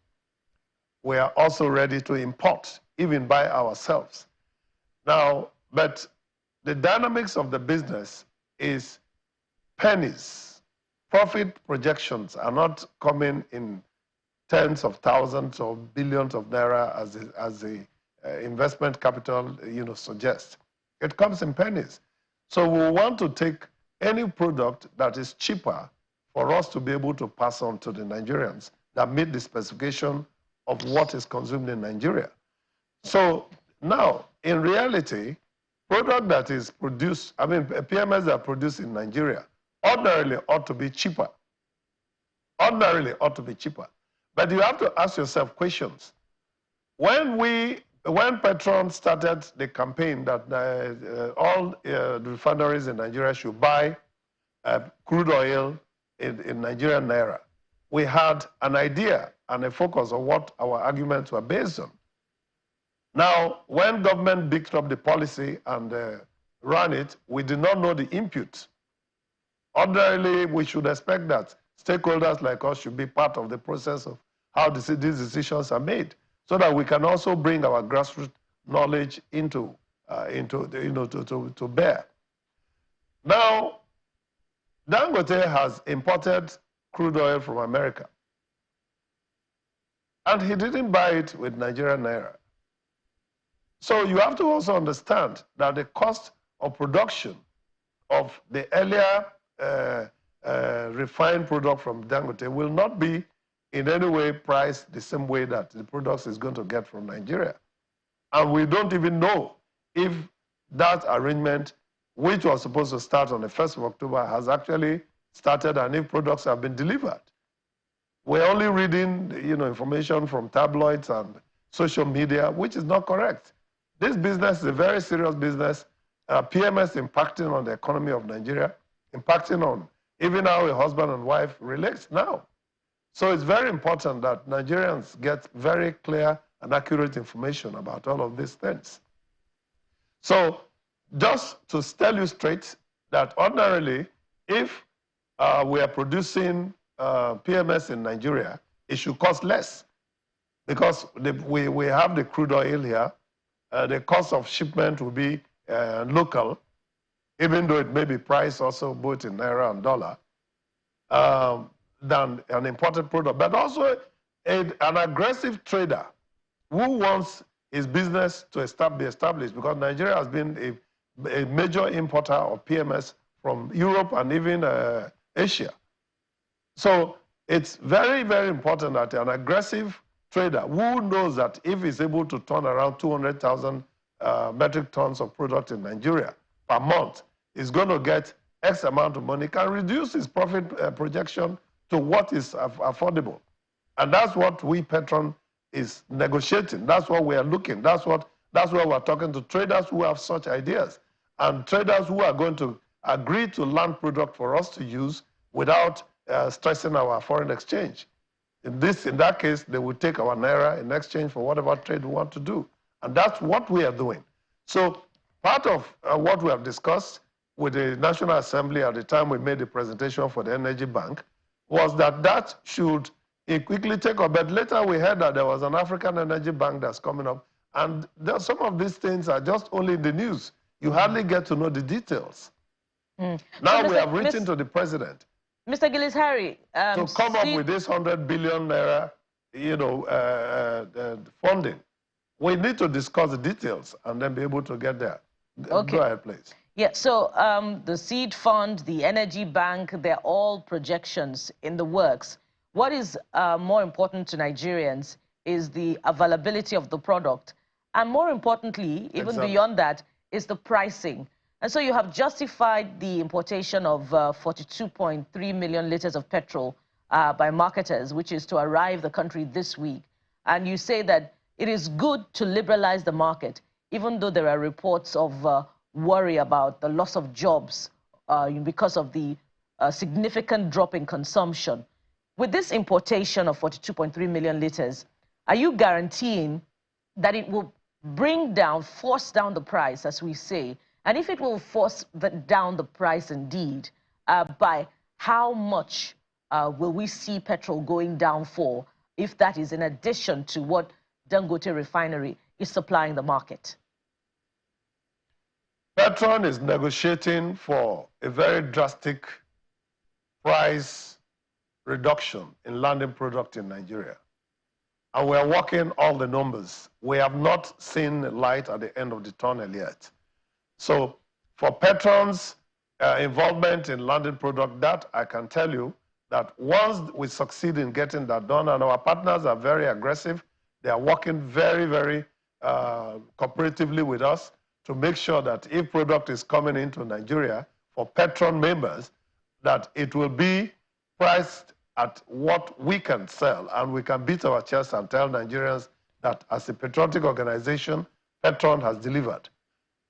We are also ready to import, even by ourselves. Now, but the dynamics of the business is pennies. Profit projections are not coming in tens of thousands or billions of naira as the investment capital, suggests. It comes in pennies. So we want to take any product that is cheaper for us to be able to pass on to the Nigerians that meet the specification of what is consumed in Nigeria. So now, in reality, product that is produced, PMS that are produced in Nigeria, ordinarily ought to be cheaper. Ordinarily ought to be cheaper. But you have to ask yourself questions. When PETROAN started the campaign that all refineries in Nigeria should buy crude oil in Nigerian naira, we had an idea and a focus on what our arguments were based on. Now, when government picked up the policy and ran it, we did not know the input. Ordinarily, we should expect that stakeholders like us should be part of the process of how these decisions are made, so that we can also bring our grassroots knowledge to bear. Now, Dangote has imported crude oil from America, and he didn't buy it with Nigerian naira. So you have to also understand that the cost of production of the earlier refined product from Dangote will not be in any way priced the same way that the products is going to get from Nigeria. And we don't even know if that arrangement, which was supposed to start on the 1st of October, has actually started and if products have been delivered. We're only reading, information from tabloids and social media, which is not correct. This business is a very serious business. PMS impacting on the economy of Nigeria, impacting on even how a husband and wife relates now. So it's very important that Nigerians get very clear and accurate information about all of these things. So just to tell you straight that ordinarily, if we are producing PMS in Nigeria, it should cost less because we have the crude oil here. The cost of shipment will be local, even though it may be priced also both in naira and dollar, than an imported product. But also an aggressive trader who wants his business to be established, because Nigeria has been a major importer of PMS from Europe and even Asia. So it's very, very important that an aggressive trader who knows that if he's able to turn around 200,000 metric tons of product in Nigeria per month, is going to get X amount of money, can reduce his profit projection to what is affordable. And that's what we, Petron, is negotiating. That's what we are looking. That's why we're talking to traders who have such ideas, and traders who are going to agree to land product for us to use without stressing our foreign exchange. In that case, they will take our naira in exchange for whatever trade we want to do. And that's what we are doing. So part of what we have discussed with the National Assembly at the time we made the presentation for the Energy Bank was that should quickly take off. But later we heard that there was an African Energy Bank that's coming up. And some of these things are just only in the news. You hardly get to know the details. Now so we have written to the president. Mr. Gillis-Harry, to come up with this 100 billion naira, funding. We need to discuss the details and then be able to get there. Okay. Go ahead, please. Yeah, so the seed fund, the energy bank, they're all projections in the works. What is more important to Nigerians is the availability of the product. And more importantly, even beyond that, is the pricing. And so you have justified the importation of 42.3 million liters of petrol by marketers, which is to arrive the country this week. And you say that it is good to liberalize the market, even though there are reports of worry about the loss of jobs because of the significant drop in consumption. With this importation of 42.3 million liters, are you guaranteeing that it will force down the price, as we say? And if it will force down the price indeed, by how much will we see petrol going down for, if that is in addition to what Dangote Refinery is supplying the market? PETROAN is negotiating for a very drastic price reduction in landing product in Nigeria. And we are working all the numbers. We have not seen light at the end of the tunnel yet. So for PETROAN's involvement in landing product, that I can tell you that once we succeed in getting that done, and our partners are very aggressive, they are working very, very cooperatively with us to make sure that if product is coming into Nigeria for PETROAN members, that it will be priced at what we can sell, and we can beat our chest and tell Nigerians that as a patriotic organization, PETROAN has delivered.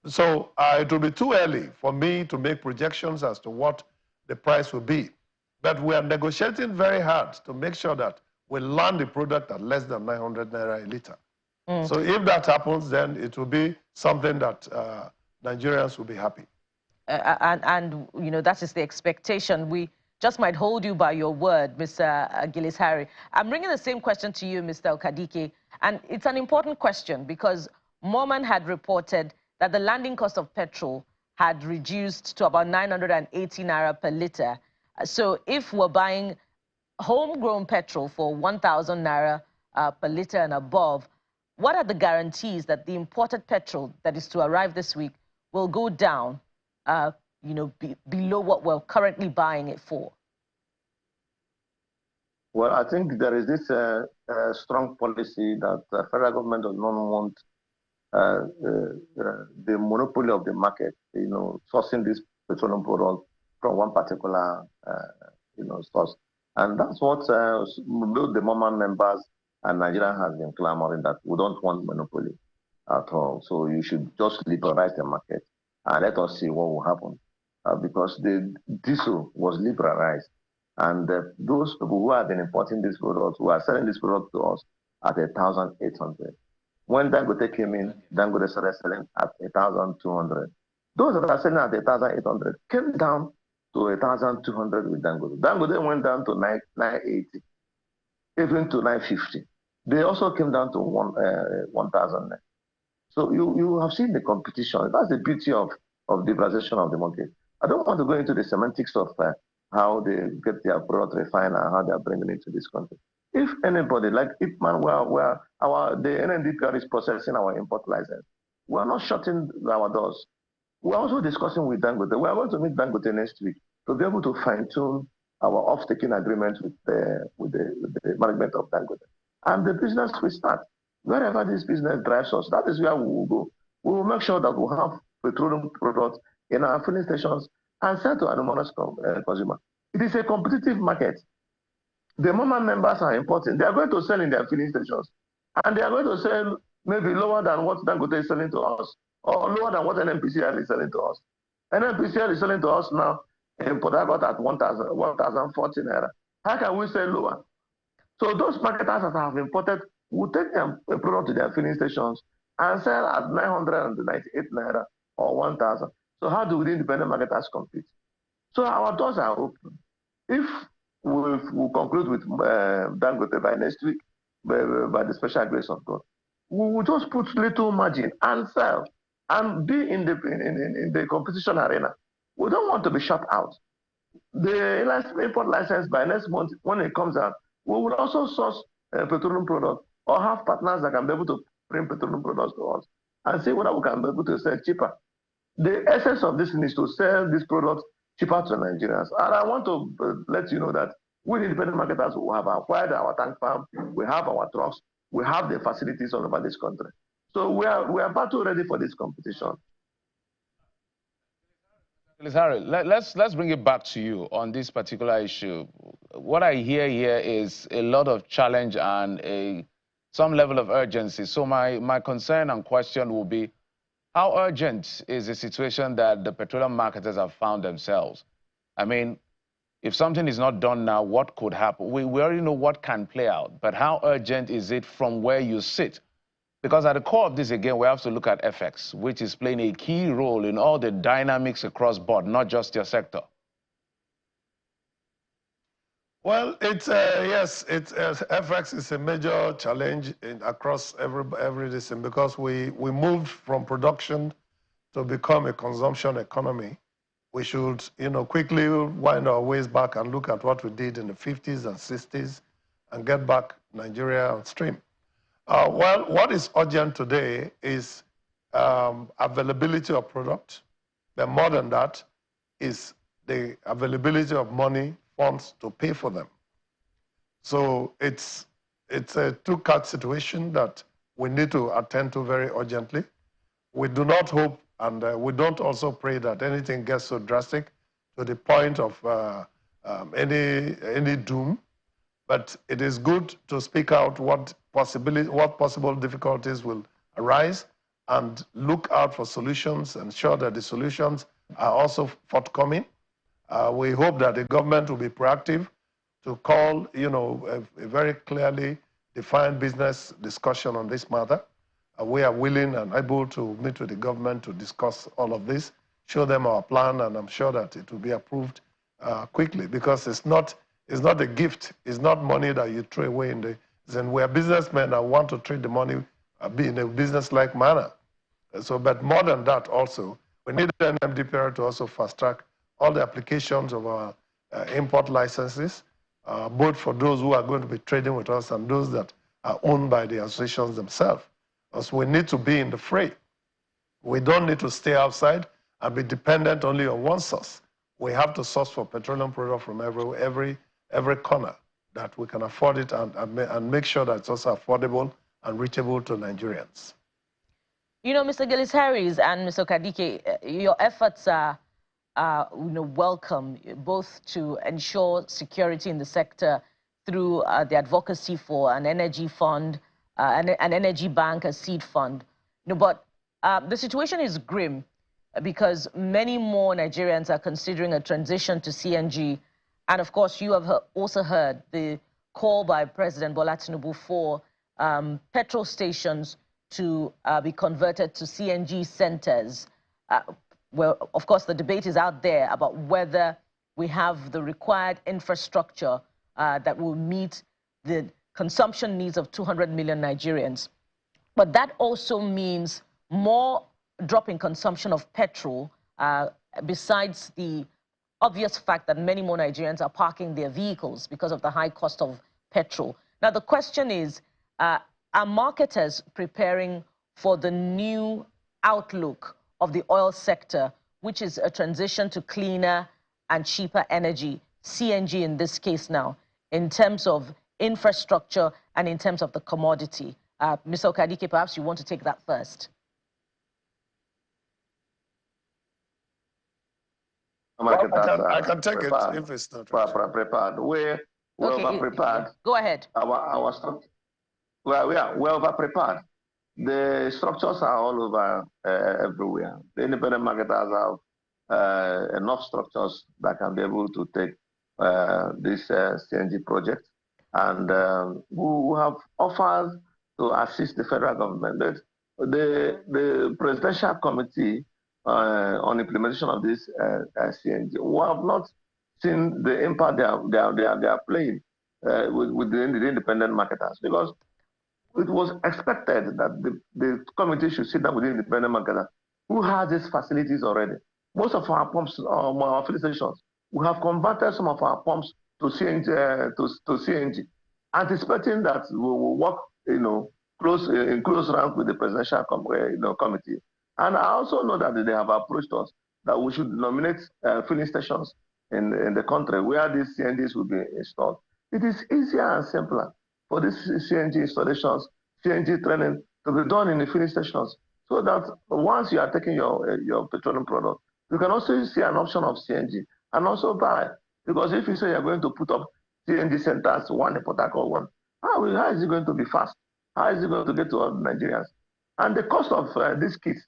So it will be too early for me to make projections as to what the price will be. But we are negotiating very hard to make sure that we land the product at less than 900 naira a liter. So if that happens, then it will be something that Nigerians will be happy. And that is the expectation. We just might hold you by your word, Mr. Gillis-Harry. I'm bringing the same question to you, Mr. Okadike. And it's an important question because Moman had reported that the landing cost of petrol had reduced to about 980 naira per liter. So if we're buying homegrown petrol for 1,000 naira per liter and above, what are the guarantees that the imported petrol that is to arrive this week will go down, below what we're currently buying it for? Well, I think there is this strong policy that the federal government does not want the monopoly of the market, sourcing this petroleum product from one particular, source. And that's what both the MOMA members and Nigeria has been clamoring, that we don't want monopoly at all. So you should just liberalize the market and let us see what will happen. Because the diesel was liberalized, and those people who have been importing this product, who are selling this product to us at 1,800. When Dangote came in, Dangote started selling at 1,200. Those that are selling at 1,800 came down to 1,200 with Dangote. Dangote went down to 980, even to 950. They also came down to 1,000. So you have seen the competition. That's the beauty of liberalization of the market. I don't want to go into the semantics of how they get their product refined and how they are bringing it to this country. If anybody, like IPMAN, the NNDPR is processing our import license, we are not shutting our doors. We're also discussing with Dangote. We are going to meet Dangote next week to be able to fine-tune our off-taking agreement with the management of Dangote. And the business will start. Wherever this business drives us, that is where we will go. We will make sure that we have petroleum products in our filling stations and sell to anonymous consumer. It is a competitive market. The moment members are importing, they are going to sell in their filling stations. And they are going to sell maybe lower than what Dangote is selling to us, or lower than what NNPCL is selling to us. NNPCL is selling to us now in Port Harcourt at 1,040 naira. How can we sell lower? So those marketers that have imported will take their product to their filling stations and sell at 998 naira or 1,000. So how do the independent marketers compete? So our doors are open. If we conclude with Dangote by next week, by the special grace of God, we will just put little margin and sell and be in the competition arena. We don't want to be shut out. The import license by next month, when it comes out, we will also source petroleum products or have partners that can be able to bring petroleum products to us and see whether we can be able to sell cheaper. The essence of this is to sell these products cheaper to Nigerians. And I want to let you know that we independent marketers who have acquired our tank farm, we have our trucks, we have the facilities all over this country. So we are battle ready for this competition. Harry, let's bring it back to you on this particular issue. What I hear here is a lot of challenge and some level of urgency. So my concern and question will be, how urgent is the situation that the petroleum marketers have found themselves? I mean, if something is not done now, what could happen? We already know what can play out, but how urgent is it from where you sit? Because at the core of this, again, we have to look at FX, which is playing a key role in all the dynamics across board, not just your sector. Well, yes, FX is a major challenge across every discipline because we moved from production to become a consumption economy. We should, quickly wind our ways back and look at what we did in the 50s and 60s and get back Nigeria on stream. Well, what is urgent today is availability of product, but more than that is the availability of money, funds to pay for them. So it's a two-cut situation that we need to attend to very urgently. We do not hope and we don't also pray that anything gets so drastic to the point of any doom. But it is good to speak out what possible difficulties will arise and look out for solutions, ensure that the solutions are also forthcoming. We hope that the government will be proactive to call, a very clearly defined business discussion on this matter. We are willing and able to meet with the government to discuss all of this, show them our plan, and I'm sure that it will be approved quickly because it's not a gift. It's not money that you throw away then we are businessmen that want to treat the money in a business-like manner. So, but more than that also, we need an MDPR to also fast-track all the applications of our import licenses, both for those who are going to be trading with us and those that are owned by the associations themselves. Because we need to be in the fray. We don't need to stay outside and be dependent only on one source. We have to source for petroleum product from every corner that we can afford it and make sure that it's also affordable and reachable to Nigerians. Mr. Gillis Harris and Mr. Kadike, your efforts are welcome, both to ensure security in the sector through the advocacy for an energy fund, an energy bank, a seed fund. But the situation is grim because many more Nigerians are considering a transition to CNG. And of course, you have also heard the call by President Bola Tinubu for petrol stations to be converted to CNG centers. Well, of course, the debate is out there about whether we have the required infrastructure that will meet the consumption needs of 200 million Nigerians. But that also means more drop in consumption of petrol, besides the obvious fact that many more Nigerians are parking their vehicles because of the high cost of petrol. Now, the question is, are marketers preparing for the new outlook of the oil sector, which is a transition to cleaner and cheaper energy, CNG in this case now, in terms of infrastructure and in terms of the commodity? Mr. Okadike, perhaps you want to take that first. I can take it if it's not prepared. We're over-prepared. Go ahead. Our structure, we're over-prepared. The structures are all over everywhere. The independent marketers have enough structures that can be able to take this CNG project. And we have offers to assist the federal government. The presidential committee on implementation of this CNG, we have not seen the impact they are playing with the independent marketers, because it was expected that the committee should sit down with the independent marketers who has these facilities already. Most of our pumps, our filling stations, we have converted some of our pumps to CNG, anticipating that we will work, in close rank with the presidential committee. And I also know that they have approached us that we should nominate filling stations in the country where these CNGs will be installed. It is easier and simpler for these CNG installations, CNG training to be done in the filling stations, so that once you are taking your petroleum product, you can also see an option of CNG and also buy. Because if you say you're going to put up CNG centers, one in Port Harcourt, one, how is it going to be fast? How is it going to get to all Nigerians? And the cost of these kits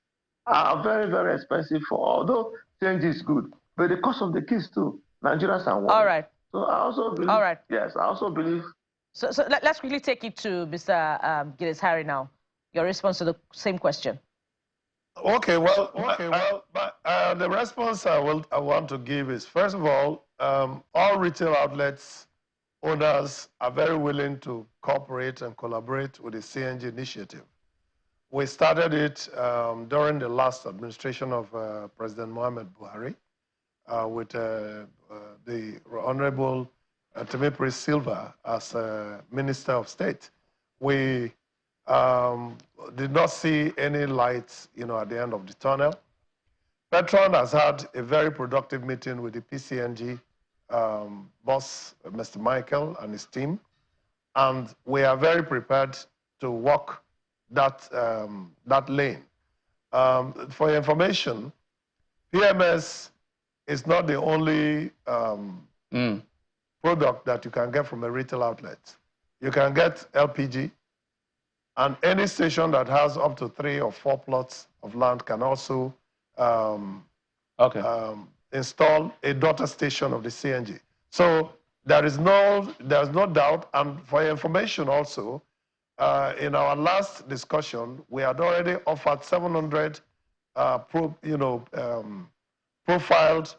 are very, very expensive, although CNG is good, but the cost of the kits too, Nigerians are worried. All right. So I also believe, all right. Yes, I also believe. So let's quickly take it to Mr. Gilles Harry now. Your response to the same question. Okay, well, the response I want to give is, first of all retail outlets owners are very willing to cooperate and collaborate with the CNG initiative. We started it during the last administration of President Muhammad Buhari with the Honorable Temepri Silva as Minister of State. We did not see any lights, at the end of the tunnel. PETROAN has had a very productive meeting with the PCNG boss, Mr. Michael, and his team, and we are very prepared to walk that lane. For your information, PMS is not the only product that you can get from a retail outlet. You can get LPG, and any station that has up to 3 or 4 plots of land can also install a daughter station of the CNG. So there's no doubt. And for your information also, in our last discussion, we had already offered 700 profiled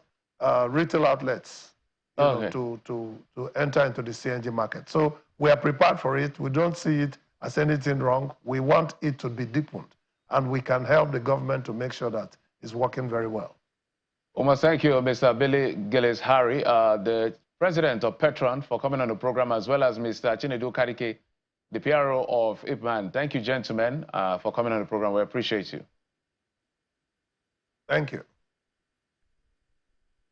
retail outlets to enter into the CNG market. So we are prepared for it. We don't see it as anything wrong. We want it to be deepened, and we can help the government to make sure that it's working very well. Almost thank you, Mr. Billy Gilles Harry, the president of PETROAN, for coming on the program, as well as Mr. Chinedu Kadike, the PRO of IPMAN. Thank you, gentlemen, for coming on the program. We appreciate you. Thank you.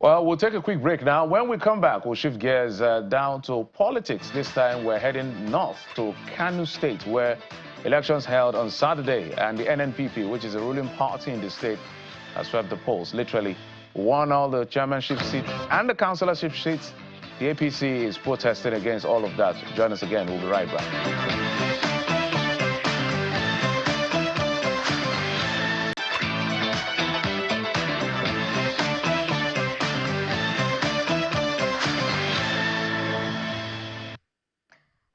Well, we'll take a quick break now. When we come back, we'll shift gears down to politics. This time, we're heading north to Kano State, where elections held on Saturday, and the NNPP, which is the ruling party in the state, has swept the polls, literally won all the chairmanship seats and the councillorship seats. The APC is protesting against all of that. Join us again. We'll be right back.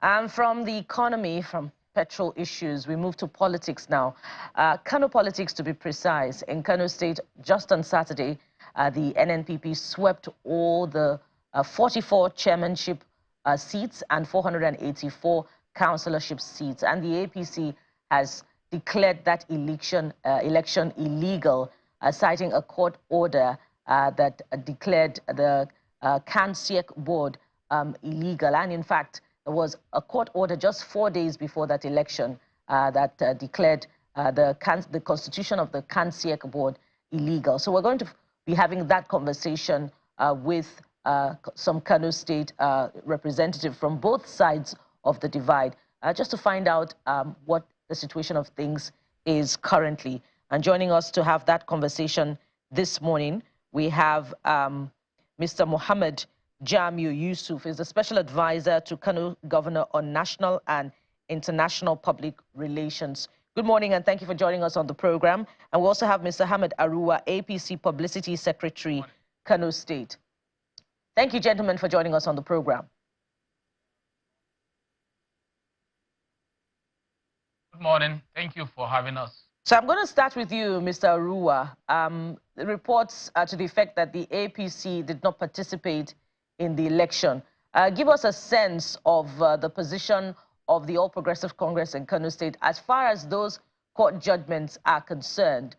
And from the economy, from petrol issues, we move to politics now. Kano politics, to be precise. In Kano State, just on Saturday, the NNPP swept all the 44 chairmanship seats and 484 councillorship seats. And the APC has declared that election illegal, citing a court order that declared the Kansiek board illegal. And in fact, there was a court order just 4 days before that election that declared the constitution of the Kansiek board illegal. So we're going to be having that conversation with some Kano State representative from both sides of the divide, just to find out what the situation of things is currently. And joining us to have that conversation this morning, we have Mr. Mohammed Jamiu Yusuf, is the special advisor to Kano Governor on national and international public relations. Good morning, and thank you for joining us on the program. And we also have Mr. Hamid Arua, APC Publicity Secretary, Kano State. Thank you, gentlemen, for joining us on the program. Good morning. Thank you for having us. So I'm going to start with you, Mr. Arua. The reports are to the effect that the APC did not participate in the election. Give us a sense of the position of the All Progressive Congress in Kano State as far as those court judgments are concerned,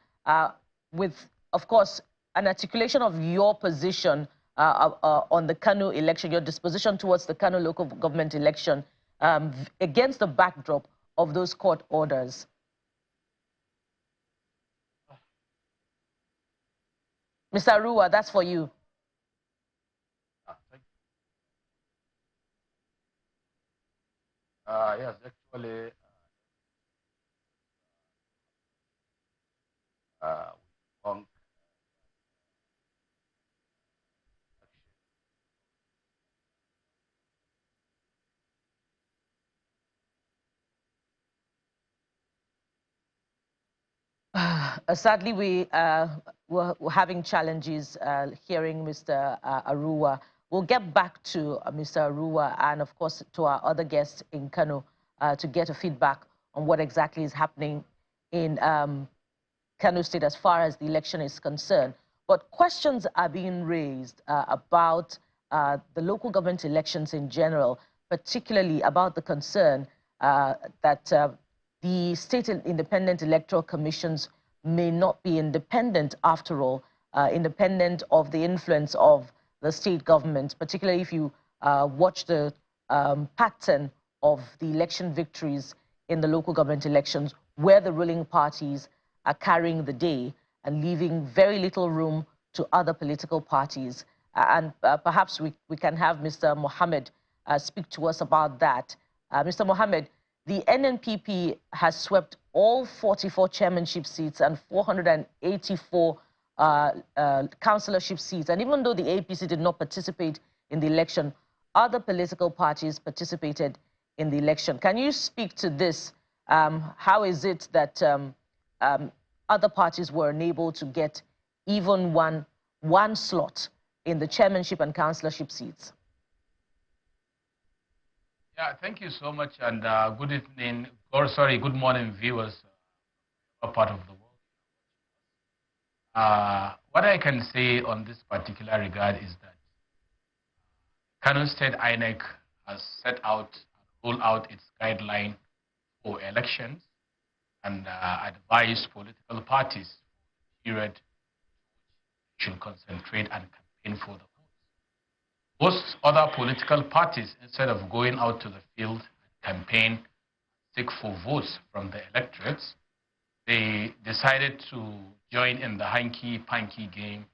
with, of course, an articulation of your position on the Kano election, your disposition towards the Kano local government election against the backdrop of those court orders. Mr. Arua, that's for you. Thank you. Yes, actually, sadly, we're having challenges hearing Mr. Arua. We'll get back to Mr. Arua and, of course, to our other guests in Kano to get a feedback on what exactly is happening in Kano State as far as the election is concerned. But questions are being raised about the local government elections in general, particularly about the concern that the state independent electoral commissions may not be independent after all, independent of the influence of the state government, particularly if you watch the pattern of the election victories in the local government elections, where the ruling parties are carrying the day and leaving very little room to other political parties. And perhaps we can have Mr. Mohammed speak to us about that. Mr. Mohammed, the NNPP has swept all 44 chairmanship seats and 484 councillorship seats. And even though the APC did not participate in the election, other political parties participated in the election. Can you speak to this? How is it that other parties were unable to get even one slot in the chairmanship and councillorship seats? yeah, thank you so much, and good evening, or sorry, good morning, viewers, part of the world. What I can say on this particular regard is that Kano State INEC has set out, rolled out its guideline for elections and advised political parties period should concentrate and campaign for the votes. Most other political parties, instead of going out to the field and campaign, seek for votes from the electorates, they decided to join in the hanky-panky game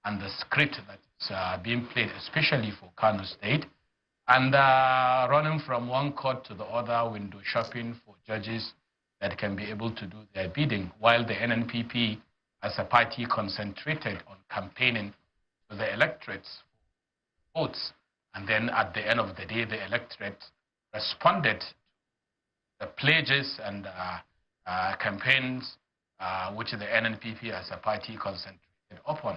and the script that is being played, especially for Kano State, and running from one court to the other, window shopping for judges that can be able to do their bidding, while the NNPP as a party concentrated on campaigning to the electorates for votes. And then at the end of the day, the electorate responded to the pledges and campaigns which the NNPP as a party concentrated upon.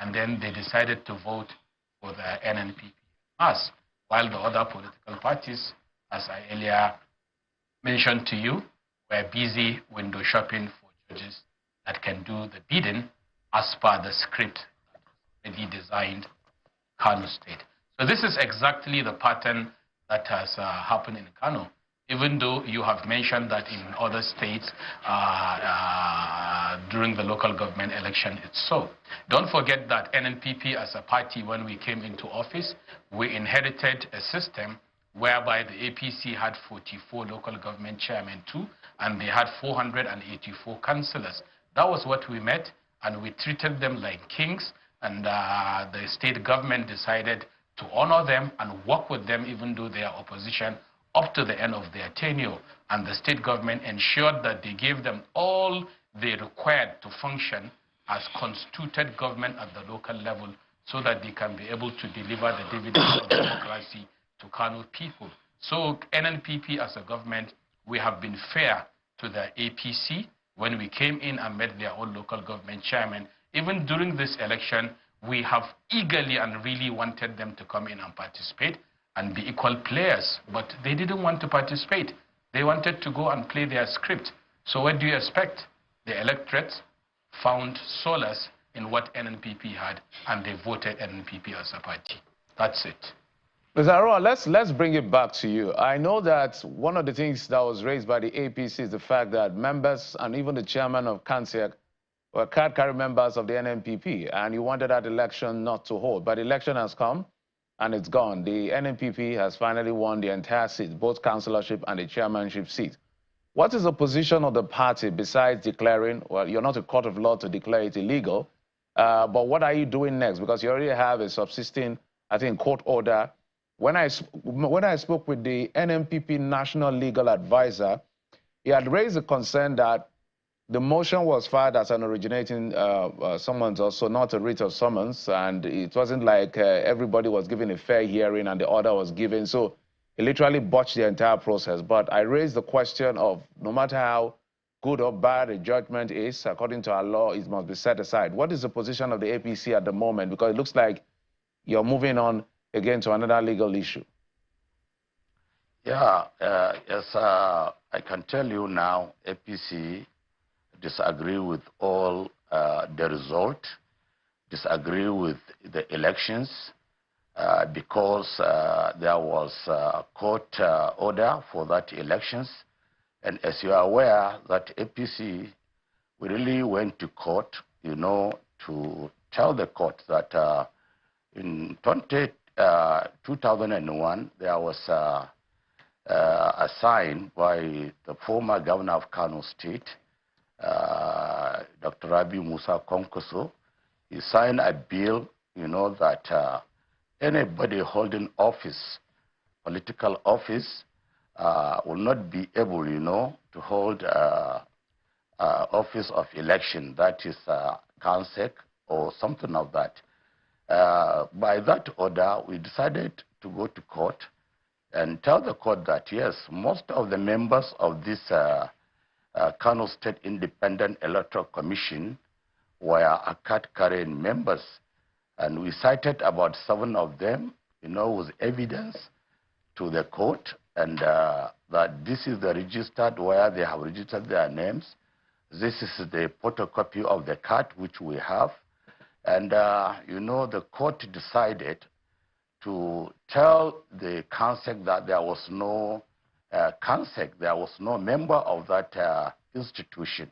And then they decided to vote for the NNPP as, while the other political parties, as I earlier mentioned to you, we're busy window shopping for judges that can do the bidding as per the script that was already designed Kano State. So this is exactly the pattern that has happened in Kano, even though you have mentioned that in other states during the local government election it's so. Don't forget that NNPP as a party, when we came into office, we inherited a system whereby the APC had 44 local government chairmen too, and they had 484 councillors. That was what we met, and we treated them like kings, and the state government decided to honor them and work with them even though they are opposition up to the end of their tenure. And the state government ensured that they gave them all they required to function as constituted government at the local level so that they can be able to deliver the dividends of democracy to Kano people. So NNPP as a government, we have been fair to the APC when we came in and met their own local government chairman. Even during this election, we have eagerly and really wanted them to come in and participate and be equal players, but they didn't want to participate. They wanted to go and play their script. So what do you expect? The electorate found solace in what NNPP had, and they voted NNPP as a party. That's it. Mr. Arua, let's bring it back to you. I know that one of the things that was raised by the APC is the fact that members and even the chairman of CANSEC were card-carrying members of the NNPP, and you wanted that election not to hold. But the election has come, and it's gone. The NNPP has finally won the entire seat, both councillorship and the chairmanship seat. What is the position of the party besides declaring, well, you're not a court of law to declare it illegal, but what are you doing next? Because you already have a subsisting, I think, court order. When I spoke with the NNPP National Legal Advisor, he had raised the concern that the motion was filed as an originating summons, also not a writ of summons, and it wasn't like everybody was given a fair hearing and the order was given. So it literally botched the entire process. But I raised the question of no matter how good or bad a judgment is, according to our law, it must be set aside. What is the position of the APC at the moment? Because it looks like you're moving on again to another legal issue. Yeah, yes, I can tell you now, APC disagree with all the result, disagree with the elections because there was a court order for that elections. And as you are aware, that APC, we really went to court, you know, to tell the court that in 2001, there was a sign by the former governor of Kano State, Dr. Rabi Musa Konkoso. He signed a bill, you know, that anybody holding office, political office, will not be able, you know, to hold office of election, that is CANSEC or something of that. By that order, we decided to go to court and tell the court that, yes, most of the members of this Kano State Independent Electoral Commission were card-carrying members. And we cited about 7 of them, you know, with evidence to the court, and that this is the registered where they have registered their names. This is the photocopy of the card which we have. And, you know, the court decided to tell the CANSEC that there was no CANSEC, there was no member of that institution.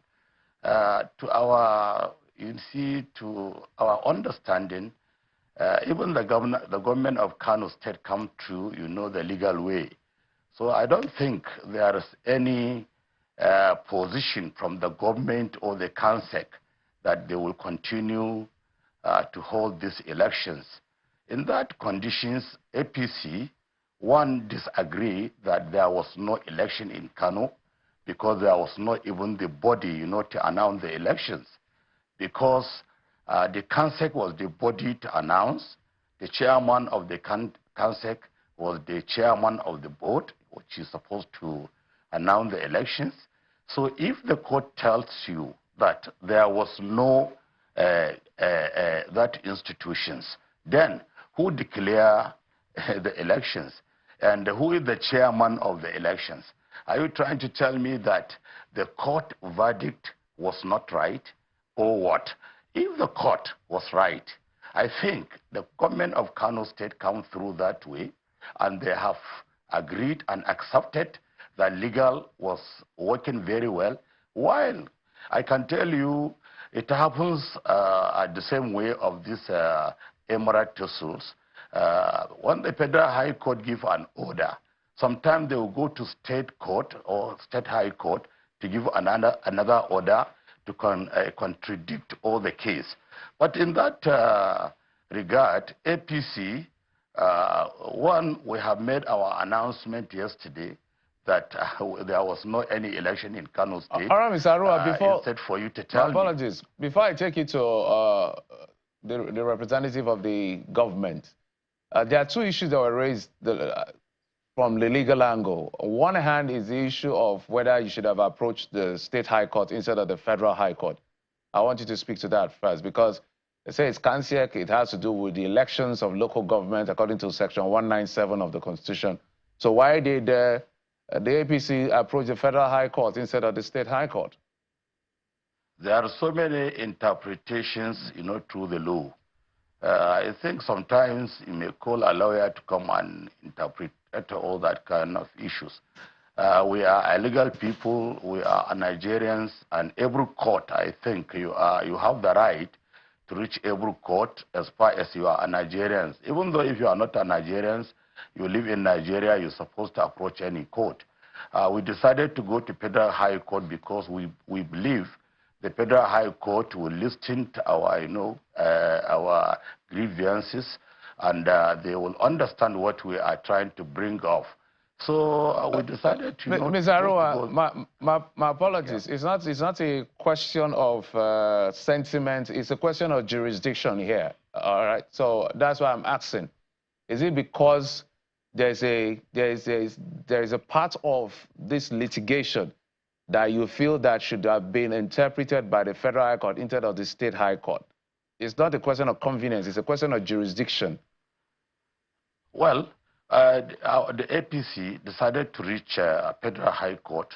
To our, you see, to our understanding, even the government of Kano State come through, you know, the legal way. So I don't think there is any position from the government or the CANSEC that they will continue to hold these elections. In that conditions, APC, one, disagree that there was no election in Kano because there was not even the body, you know, to announce the elections. Because the CANSEC was the body to announce. The chairman of the CANSEC was the chairman of the board, which is supposed to announce the elections. So if the court tells you that there was no that institutions, then who declare the elections and who is the chairman of the elections? Are you trying to tell me that the court verdict was not right, or what? If the court was right, I think the government of Kano State come through that way, and they have agreed and accepted that legal was working very well. While I can tell you, it happens the same way of these emirate tussles. When the Federal High Court give an order, sometimes they will go to state court or state high court to give another order to contradict all the case. But in that regard, APC, one, we have made our announcement yesterday that there was no any election in Kano State. All right, Mr. Arua, before... for you to tell apologies. Before I take you to the representative of the government, there are two issues that were raised from the legal angle. On one hand is the issue of whether you should have approached the state high court instead of the federal high court. I want you to speak to that first, because they say it's Kansiek, it has to do with the elections of local government according to section 197 of the Constitution. So why did the APC approach the federal high court instead of the state high court? There are so many interpretations, through the law. I think sometimes you may call a lawyer to come and interpret all that kind of issues. We are a legal people, we are Nigerians, and every court, I think, you have the right to reach every court as far as you are a Nigerians. Even though if you are not a Nigerians, you live in Nigeria, you're supposed to approach any court. We decided to go to Federal High Court because we believe the Federal High Court will listen to our grievances, and they will understand what we are trying to bring off. So we decided to... Ms. Arua, my apologies. Yeah. It's not a question of sentiment. It's a question of jurisdiction here. All right. So that's why I'm asking. Is it because there is a part of this litigation that you feel that should have been interpreted by the Federal High Court instead of the State High Court? It's not a question of convenience. It's a question of jurisdiction. Well, the APC decided to reach Federal High Court,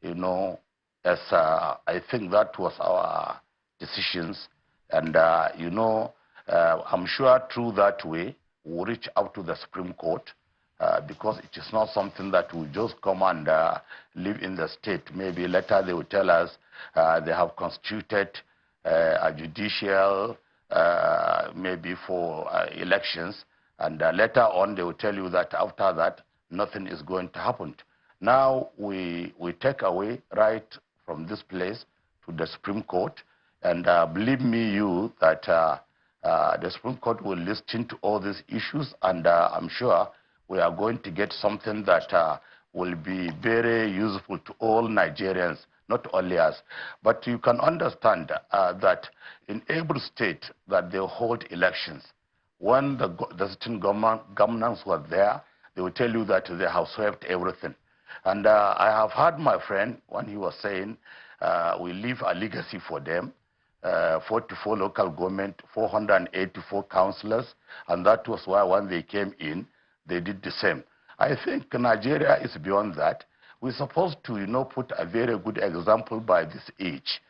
as I think that was our decisions. And, I'm sure through that way, we'll reach out to the Supreme Court, because it is not something that will just come and live in the state. Maybe later they will tell us they have constituted a judicial, maybe for elections. And later on, they will tell you that after that, nothing is going to happen. Now, we take away right from this place to the Supreme Court. And believe me, that the Supreme Court will listen to all these issues. And I'm sure we are going to get something that will be very useful to all Nigerians, not only us. But you can understand that in every state that they hold elections, when the sitting governments were there, they will tell you that they have swept everything. And I have heard my friend when he was saying we leave a legacy for them, 44 local government, 484 councillors, and that was why when they came in, they did the same. I think Nigeria is beyond that. We're supposed to, put a very good example by this age.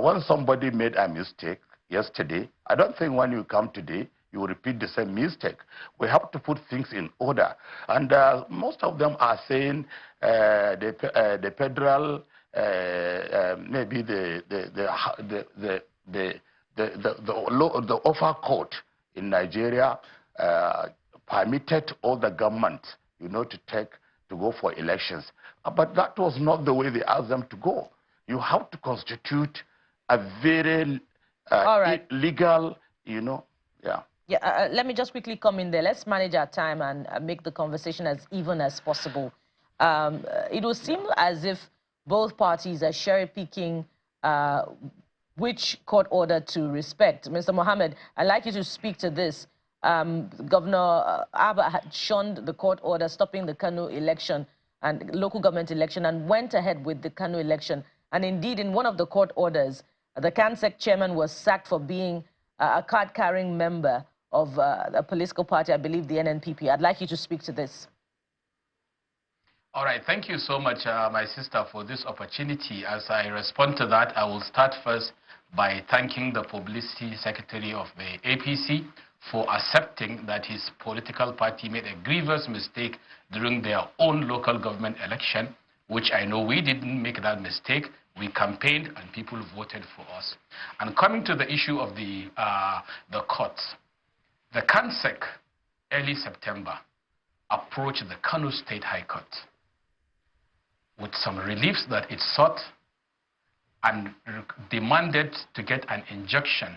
When somebody made a mistake yesterday, I don't think when you come today, you will repeat the same mistake. We have to put things in order. And most of them are saying the federal, maybe the upper court in Nigeria permitted all the government, to go for elections. But that was not the way they asked them to go. You have to constitute a very legal, yeah. Yeah, let me just quickly come in there. Let's manage our time and make the conversation as even as possible. It will seem as if both parties are cherry-picking which court order to respect. Mr. Mohammed, I'd like you to speak to this. Governor Abba had shunned the court order stopping the Kano election and local government election and went ahead with the Kano election. And indeed, in one of the court orders, the CANSEC chairman was sacked for being a card-carrying member of a political party, I believe the NNPP. I'd like you to speak to this. All right, thank you so much, my sister, for this opportunity. As I respond to that, I will start first by thanking the Publicity Secretary of the APC for accepting that his political party made a grievous mistake during their own local government election, which I know we didn't make that mistake. We campaigned and people voted for us. And coming to the issue of the courts, the CANSEC, early September, approached the Kano State High Court with some reliefs that it sought and demanded to get an injunction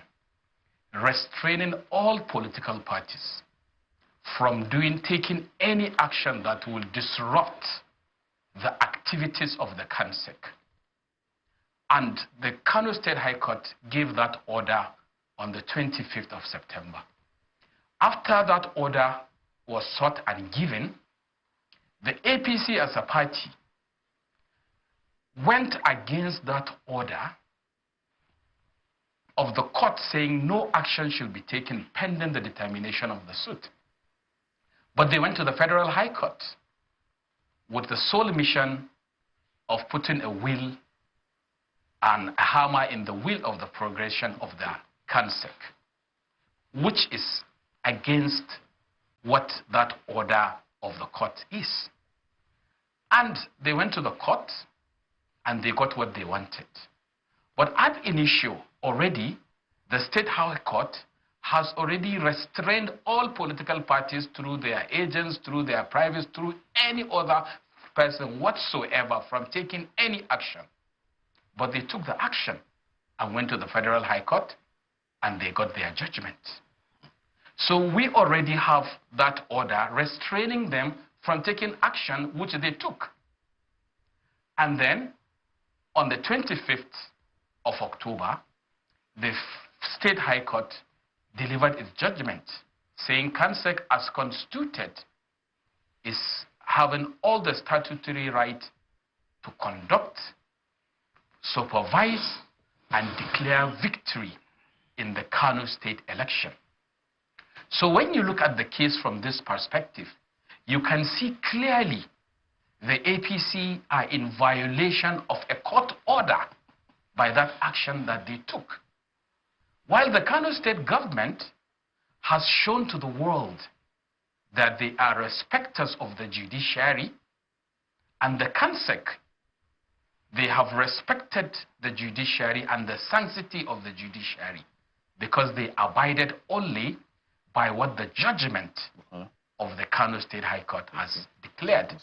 restraining all political parties from taking any action that will disrupt the activities of the CANSEC. And the Kano State High Court gave that order on the 25th of September. After that order was sought and given, the APC as a party went against that order of the court saying no action should be taken pending the determination of the suit. But they went to the Federal High Court with the sole mission of putting a will and a hammer in the wheel of the progression of the CANSEC, which is against what that order of the court is. And they went to the court and they got what they wanted. But ab initio, already, the State High Court has already restrained all political parties through their agents, through their privates, through any other person whatsoever from taking any action. But they took the action and went to the Federal High Court and they got their judgment. So we already have that order restraining them from taking action which they took. And then on the 25th of October, the State High Court delivered its judgment saying CANSEC as constituted is having all the statutory right to conduct, supervise, and declare victory in the Kano State election. So when you look at the case from this perspective, you can see clearly the APC are in violation of a court order by that action that they took. While the Kano State government has shown to the world that they are respecters of the judiciary, and the CANSEC, they have respected the judiciary and the sanctity of the judiciary because they abided only by what the judgment of the Kano State High Court has declared.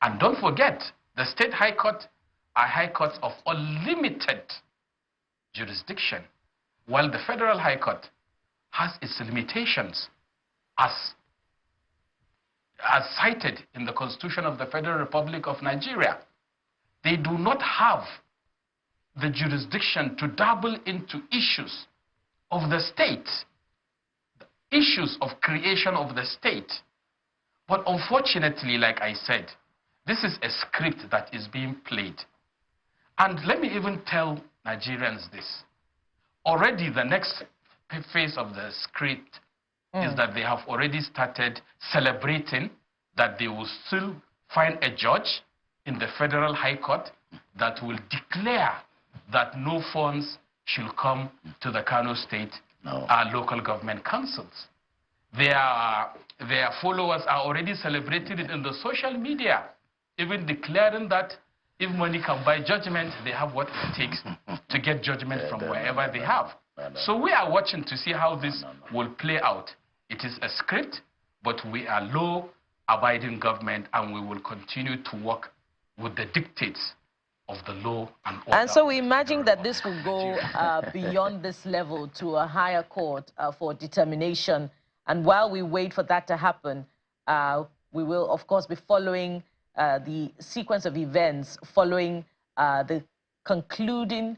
And don't forget, the State High Court are high courts of unlimited jurisdiction, while the Federal High Court has its limitations as cited in the Constitution of the Federal Republic of Nigeria. They do not have the jurisdiction to dabble into issues of the state, issues of creation of the state. But unfortunately, like I said, this is a script that is being played. And let me even tell Nigerians this. Already the next phase of the script is that they have already started celebrating that they will still find a judge in the Federal High Court that will declare that no funds should come to the Kano State local government councils. Their followers are already celebrating it in the social media, even declaring that if money can buy judgment, they have what it takes to get judgment from wherever they have. So we are watching to see how this will play out. It is a script, but we are law-abiding government, and we will continue to work with the dictates of the law and order. And so we imagine that this will go beyond this level to a higher court for determination. And while we wait for that to happen, we will, of course, be following the sequence of events following the concluded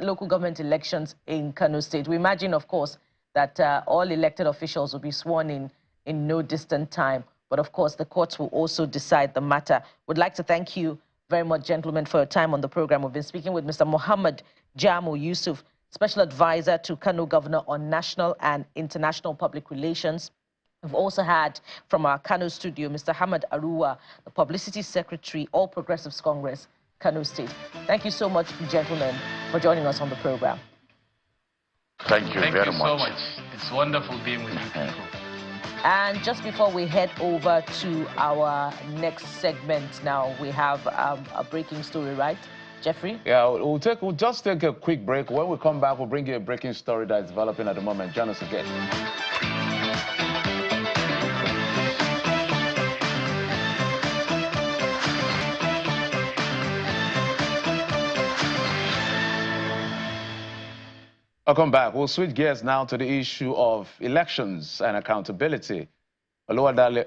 local government elections in Kano State. We imagine, of course, that all elected officials will be sworn in no distant time. But, of course, the courts will also decide the matter. Would like to thank you very much, gentlemen, for your time on the program. We've been speaking with Mr. Mohammed Jamu Yusuf, Special Advisor to Kano Governor on National and International Public Relations, We've also had from our Kano studio, Mr. Hamad Aruwa, the Publicity Secretary, All Progressives Congress, Kano State. Thank you so much, gentlemen, for joining us on the program. Thank you very much. Thank you so much. It's wonderful being with you people. And just before we head over to our next segment now, we have a breaking story, right, Jeffrey? Yeah, we'll just take a quick break. When we come back, we'll bring you a breaking story that's developing at the moment. Join us again. Welcome back. We'll switch gears now to the issue of elections and accountability. Oluwadare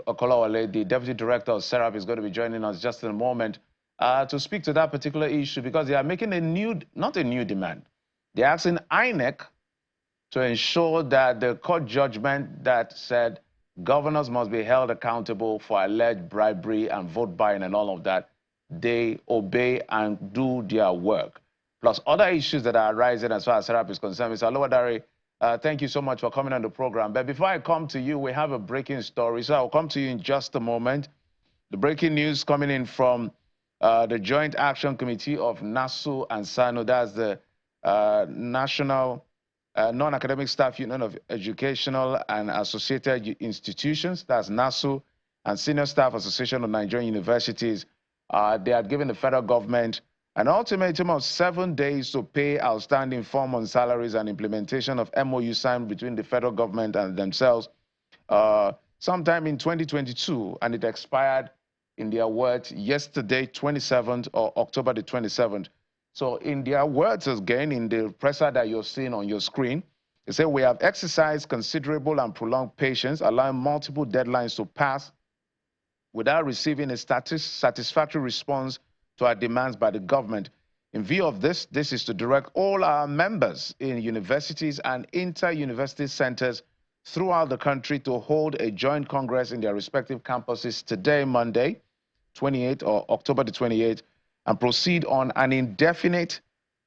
Okolawale, the Deputy Director of SERAP, is going to be joining us just in a moment to speak to that particular issue, because they are making a new, not a new demand. They're asking INEC to ensure that the court judgment that said governors must be held accountable for alleged bribery and vote buying and all of that, they obey and do their work. Plus other issues that are arising as far as SERAP is concerned. Mr. Oluwadare, thank you so much for coming on the program. But before I come to you, we have a breaking story. So I'll come to you in just a moment. The breaking news coming in from the Joint Action Committee of NASU and SANU. That's the National Non-Academic Staff Union of Educational and Associated Institutions. That's NASU, and Senior Staff Association of Nigerian Universities. They had given the federal government an ultimatum of 7 days to pay outstanding 4-month salaries and implementation of MOU signed between the federal government and themselves sometime in 2022, and it expired, in their words, yesterday, 27th, or October the 27th. So in their words, again, in the presser that you're seeing on your screen, they say, we have exercised considerable and prolonged patience, allowing multiple deadlines to pass without receiving a satisfactory response to our demands by the government. In view of this, this is to direct all our members in universities and inter-university centers throughout the country to hold a joint congress in their respective campuses today, Monday, 28th or October the 28th, and proceed on an indefinite,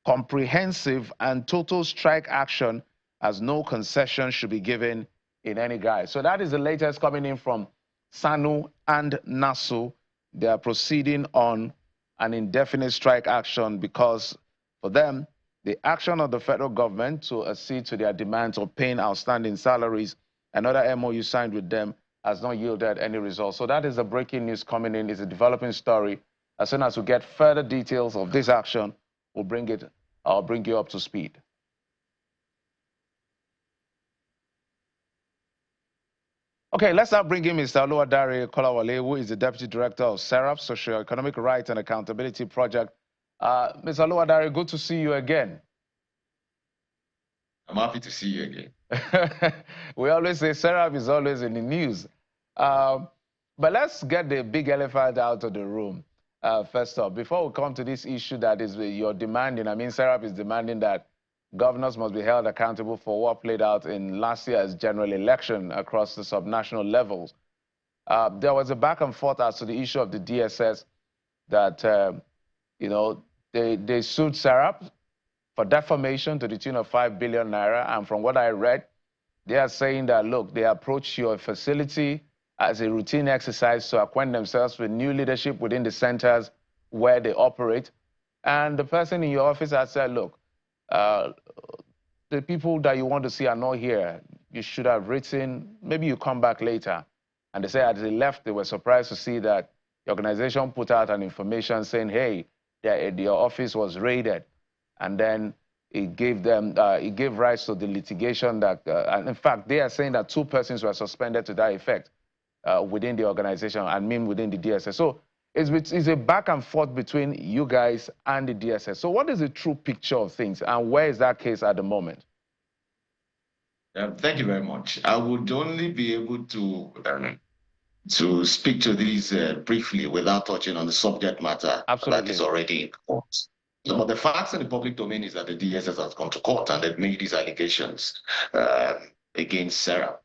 comprehensive, and total strike action, as no concession should be given in any guise. So that is the latest coming in from SANU and NASU. They are proceeding on an indefinite strike action because, for them, the action of the federal government to accede to their demands of paying outstanding salaries and other MOU signed with them has not yielded any results. So that is the breaking news coming in. It's a developing story. As soon as we get further details of this action, I'll bring you up to speed. Okay, let's now bring in Mr. Oluwadare Okolawale, who is the Deputy Director of SERAP, Socio-Economic Rights and Accountability Project. Mr. Oluwadare, good to see you again. I'm happy to see you again. We always say SERAP is always in the news. But let's get the big elephant out of the room. First off, before we come to this issue that is you're demanding, I mean, SERAP is demanding that governors must be held accountable for what played out in last year's general election across the subnational levels. There was a back and forth as to the issue of the DSS that, you know, they sued SERAP for defamation to the tune of 5 billion naira. And from what I read, they are saying that, look, they approached your facility as a routine exercise to acquaint themselves with new leadership within the centers where they operate. And the person in your office has said, look, the people that you want to see are not here. You should have written, maybe you come back later. And they say as they left, they were surprised to see that the organization put out an information saying, hey, your office was raided. And then it gave them, it gave rise to the litigation that, and in fact, they are saying that 2 persons were suspended to that effect within the organization, I mean within the DSS. So it's a back and forth between you guys and the DSS. So what is the true picture of things, and where is that case at the moment? Thank you very much. I would only be able to speak to these briefly without touching on the subject matter that is already in court. So, but the facts in the public domain is that the DSS has gone to court and they've made these allegations against SERAP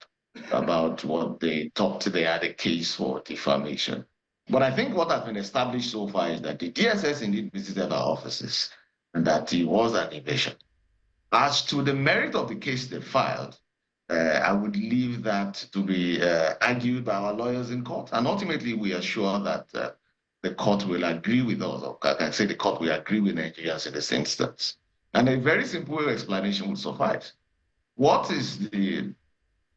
about what they thought they had a case for defamation. But I think what has been established so far is that the DSS indeed visited our offices and that it was an invasion. As to the merit of the case they filed, I would leave that to be argued by our lawyers in court. And ultimately, we are sure that the court will agree with us, or I can say the court will agree with Nigerians in this instance. And a very simple explanation would suffice. What has been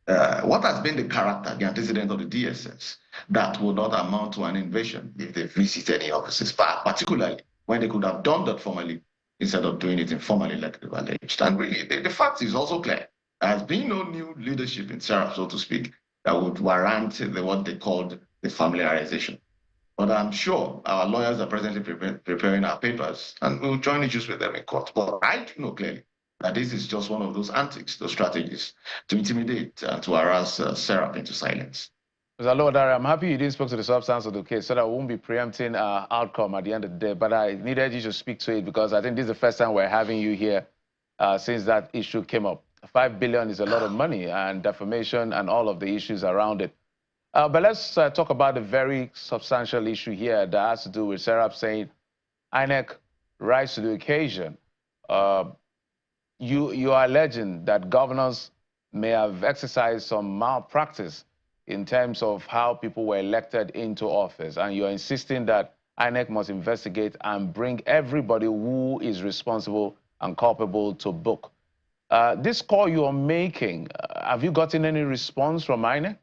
the character, the antecedent of the DSS that would not amount to an invasion if they visit any offices, particularly when they could have done that formally instead of doing it informally like they've alleged? And really, the fact is also clear. There has been no new leadership in SERAP, so to speak, that would warrant what they called the familiarization. But I'm sure our lawyers are presently preparing our papers, and we'll join issues with them in court. But I do know clearly that this is just one of those antics, those strategies to intimidate and to harass SERAP into silence. Mr. Lodare, I'm happy you didn't speak to the substance of the case so that I won't be preempting outcome at the end of the day. But I needed you to speak to it because I think this is the first time we're having you here since that issue came up. 5 billion is a lot of money, and defamation and all of the issues around it. But let's talk about the very substantial issue here that has to do with SERAP saying INEC rise to the occasion. You are alleging that governors may have exercised some malpractice in terms of how people were elected into office, and you're insisting that INEC must investigate and bring everybody who is responsible and culpable to book. This call you're making, have you gotten any response from INEC?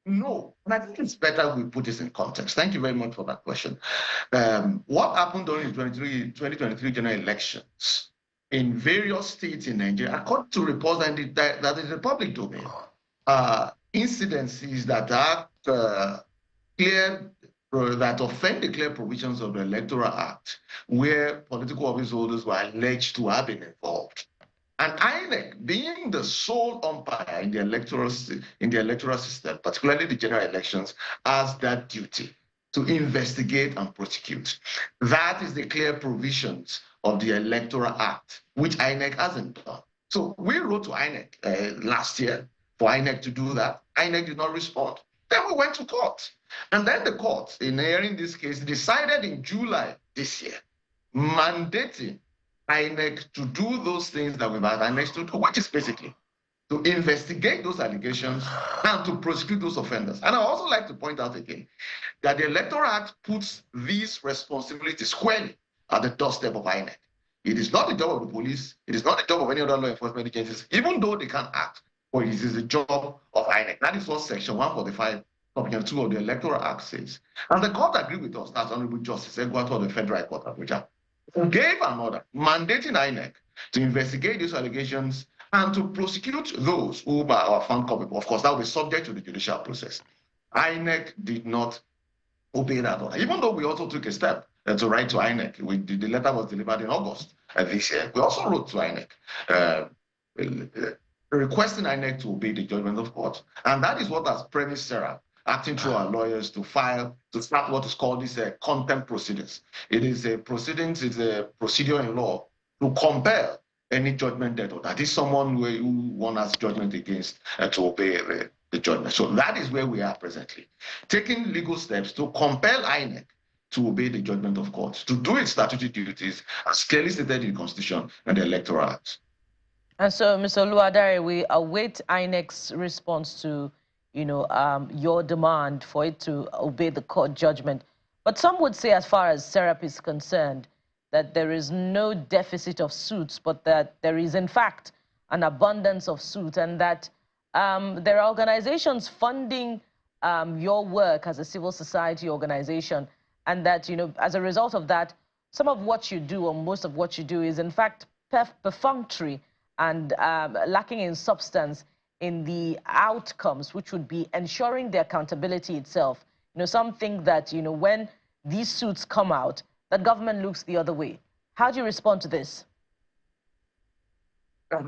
No, and I think it's better we put this in context. Thank you very much for that question. What happened during the 2023 general elections in various states in Nigeria, according to reports that is the public domain, incidences that are clear, that offend the clear provisions of the Electoral Act, where political office holders were alleged to have been involved. And INEC, being the sole umpire in the electoral system, particularly the general elections, has that duty to investigate and prosecute. That is the clear provisions of the Electoral Act, which INEC hasn't done. So we wrote to INEC last year for INEC to do that. INEC did not respond. Then we went to court. And then the court, in hearing this case, decided in July this year, mandating INEC to do those things that we've asked INEC to do, which is basically to investigate those allegations and to prosecute those offenders. And I also like to point out again that the Electoral Act puts these responsibilities squarely at the doorstep of INEC. It is not the job of the police. It is not the job of any other law enforcement agencies, even though they can act, but it is the job of INEC. That is what Section 145, Subsection 2 of the Electoral Act says. And the court agreed with us, that's Honorable Justice Egwato of the Federal Court of Abuja, who gave an order mandating INEC to investigate these allegations and to prosecute those who are found culpable. Of course, that will be subject to the judicial process. INEC did not obey that order, even though we also took a step to write to INEC. The letter was delivered in August this year. We also wrote to INEC requesting INEC to obey the judgment of court. And that is what has premised SERAP, acting through our lawyers, to start what is called this contempt proceedings. It is a proceedings, it's a procedure in law to compel any judgment debt, or that is someone who one has judgment against to obey the judgment. So that is where we are presently, taking legal steps to compel INEC to obey the judgment of court, to do its statutory duties as clearly stated in the Constitution and the Electoral Act. And so, Mr. Oluwadare, we await INEC's response to your demand for it to obey the court judgment. But some would say, as far as SERAP is concerned, that there is no deficit of suits, but that there is, in fact, an abundance of suits, and that there are organizations funding your work as a civil society organization, and that, as a result of that, some of what you do, or most of what you do, is, in fact, perfunctory and lacking in substance in the outcomes, which would be ensuring the accountability itself. Some think that, when these suits come out, that government looks the other way. How do you respond to this?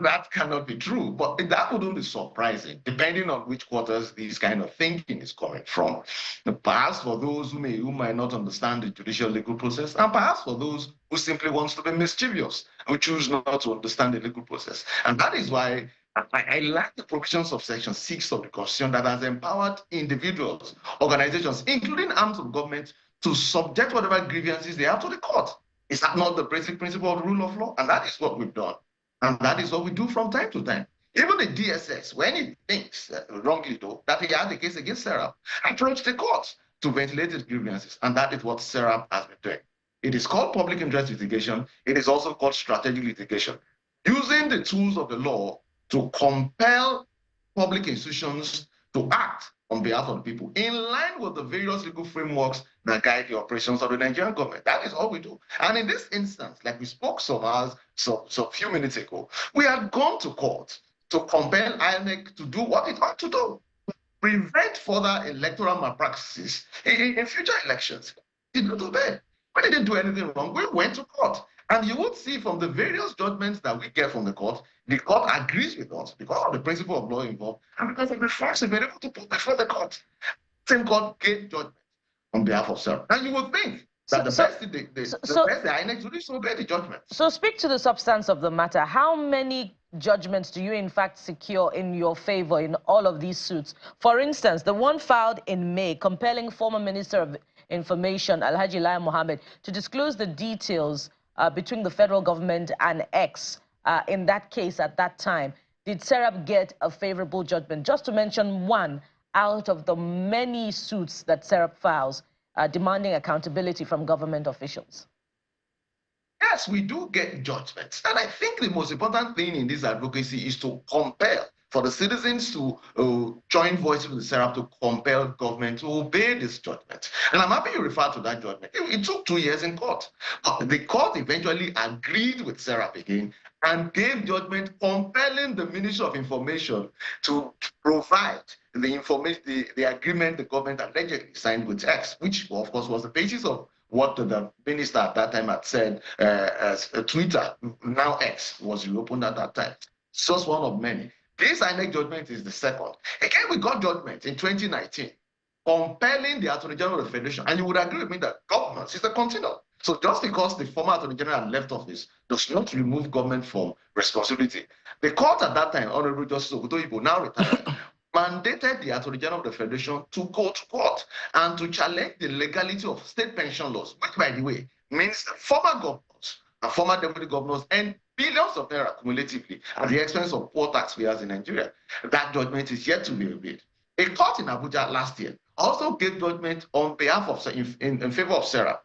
That cannot be true, but that wouldn't be surprising, depending on which quarters this kind of thinking is coming from. Perhaps for those who might not understand the judicial legal process, and perhaps for those who simply want to be mischievous, who choose not to understand the legal process. And that is why I like the provisions of Section 6 of the Constitution that has empowered individuals, organizations, including arms of government, to subject whatever grievances they have to the court. Is that not the basic principle of the rule of law? And that is what we've done. And that is what we do from time to time. Even the DSS, when it thinks, wrongly though, that he had a case against SERAP, approached the court to ventilate its grievances, and that is what SERAP has been doing. It is called public interest litigation. It is also called strategic litigation, using the tools of the law to compel public institutions to act on behalf of the people in line with the various legal frameworks that guide the operations of the Nigerian government. That is all we do. And in this instance, like we spoke so few minutes ago, we had gone to court to compel INEC to do what it ought to do, prevent further electoral malpractices in future elections. Did not obey. We didn't do anything wrong. We went to court. And you would see from the various judgments that we get from the court agrees with us because of the principle of law involved and because of the facts available to put before the court. Same court gave judgment on behalf of SERAP. And you would think that the best the INEC to do is to obey the judgment. So speak to the substance of the matter. How many judgments do you in fact secure in your favor in all of these suits? For instance, the one filed in May compelling former Minister of Information Alhaji Lai Mohammed to disclose the details between the federal government and X in that case at that time. Did SERAP get a favorable judgment? Just to mention one out of the many suits that SERAP files demanding accountability from government officials. Yes, we do get judgments. And I think the most important thing in this advocacy is to compel for the citizens to join voices with the SERAP to compel government to obey this judgment. And I'm happy you referred to that judgment. It took 2 years in court. The court eventually agreed with SERAP again and gave judgment compelling the Ministry of Information to provide the information, the agreement the government allegedly signed with X, which of course was the basis of what the minister at that time had said as Twitter, now X, was reopened at that time. It's just one of many. This INEC judgment is the second. Again, we got judgment in 2019 compelling the Attorney General of the Federation, and you would agree with me that governance is a continuum. So just because the former Attorney General had left office does not remove government from responsibility. The court at that time, Honorable Justice Ogutoyibo, now retired, mandated the Attorney General of the Federation to go to court and to challenge the legality of state pension laws, which, by the way, means former governors and former deputy governors and billions of naira cumulatively at the expense of poor taxpayers in Nigeria. That judgment is yet to be obeyed. A court in Abuja last year also gave judgment on behalf of, in favor of SERAP,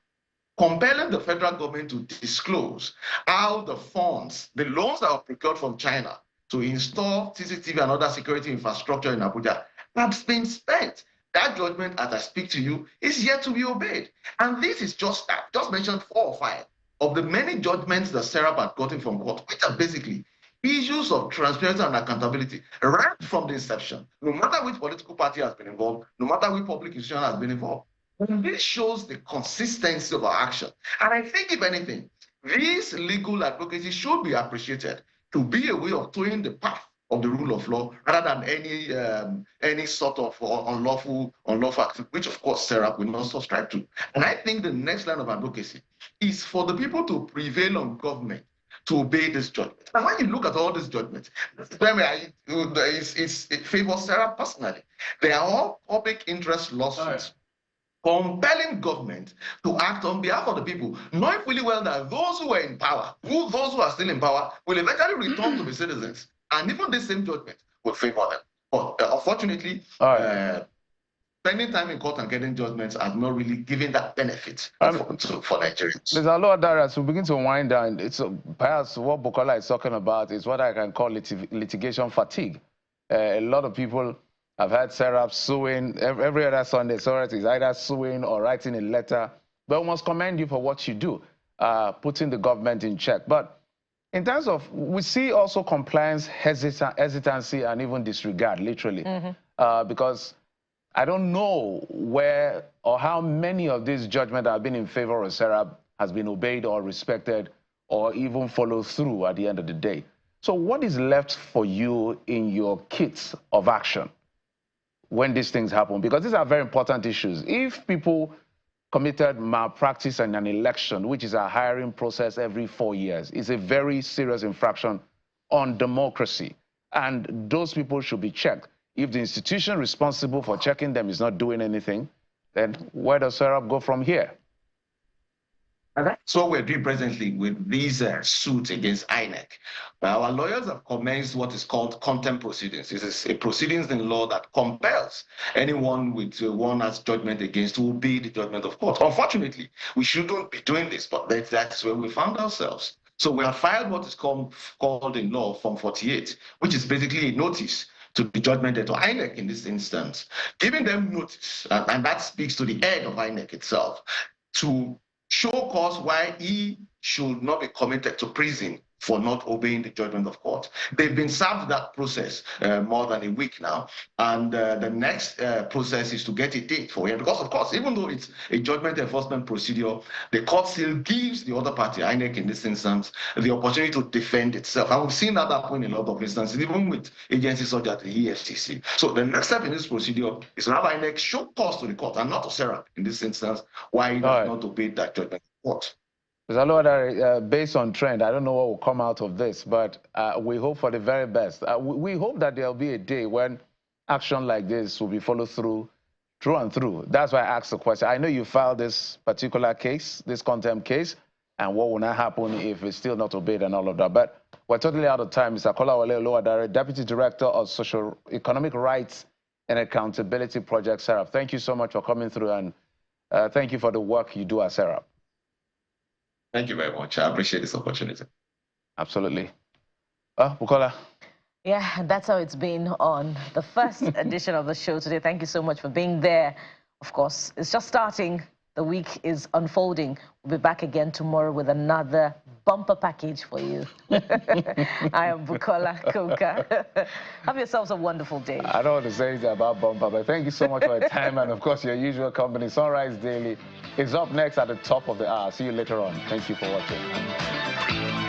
compelling the federal government to disclose how the funds, the loans that were procured from China to install CCTV and other security infrastructure in Abuja has been spent. That judgment, as I speak to you, is yet to be obeyed. And this is just mentioned 4 or 5 of the many judgments that SERAP had gotten from court, which are basically issues of transparency and accountability right from the inception, no matter which political party has been involved, no matter which public institution has been involved. And this shows the consistency of our action. And I think, if anything, this legal advocacy should be appreciated to be a way of towing the path of the rule of law rather than any sort of unlawful activity, which of course SERAP will not subscribe to. And I think the next line of advocacy is for the people to prevail on government to obey this judgment. And when you look at all these judgments, it favors SERAP personally. They are all public interest lawsuits compelling government to act on behalf of the people, knowing fully well that those who are in power, those who are still in power, will eventually return to the citizens. And even this same judgment will favor them. But unfortunately, spending time in court and getting judgments has not really given that benefit for Nigerians. There's a lot of that as we begin to wind down. It's perhaps what Bukola is talking about is what I can call litigation fatigue. A lot of people have had SERAP suing every other Sunday. SERAP is either suing or writing a letter. But we must commend you for what you do, putting the government in check. But in terms of, we see also compliance hesitancy and even disregard, literally, because I don't know where or how many of these judgments that have been in favor of SERAP has been obeyed or respected or even followed through at the end of the day. So what is left for you in your kits of action when these things happen? Because these are very important issues. If people committed malpractice in an election, which is a hiring process every 4 years, it's a very serious infraction on democracy. And those people should be checked. If the institution responsible for checking them is not doing anything, then where does SERAP go from here? And that's what we're doing presently with these suits against INEC. Our lawyers have commenced what is called contempt proceedings. This is a proceedings in law that compels anyone with one has judgment against to obey the judgment of court. Unfortunately, we shouldn't be doing this, but that's where we found ourselves. So we have filed what is called in law Form 48, which is basically a notice to the judgment to INEC in this instance, giving them notice, and that speaks to the head of INEC itself, to show cause why he should not be committed to prison for not obeying the judgment of court. They've been served that process more than a week now, and the next process is to get a date for him, because of course, even though it's a judgment enforcement procedure, the court still gives the other party, INEC in this instance, the opportunity to defend itself. And we've seen that happen in a lot of instances, even with agencies such as the EFCC. So the next step in this procedure is to have INEC show cause to the court, and not to SERAP in this instance, why he does not obey that judgment of court. Based on trend, I don't know what will come out of this, but we hope for the very best. We hope that there'll be a day when action like this will be followed through and through. That's why I asked the question. I know you filed this particular case, this contempt case, and what will not happen if it's still not obeyed and all of that. But we're totally out of time. Mr. Kolawole Oluwadare, Deputy Director of Social Economic Rights and Accountability Project, SERAP. Thank you so much for coming through, and thank you for the work you do at SERAP. Thank you very much. I appreciate this opportunity. Absolutely. Bukola. Yeah, that's how it's been on the first edition of the show today. Thank you so much for being there. Of course, it's just starting. The week is unfolding. We'll be back again tomorrow with another bumper package for you. I am Bukola Koka. Have yourselves a wonderful day. I don't want to say anything about bumper, but thank you so much for your time and, of course, your usual company. Sunrise Daily is up next at the top of the hour. See you later on. Thank you for watching.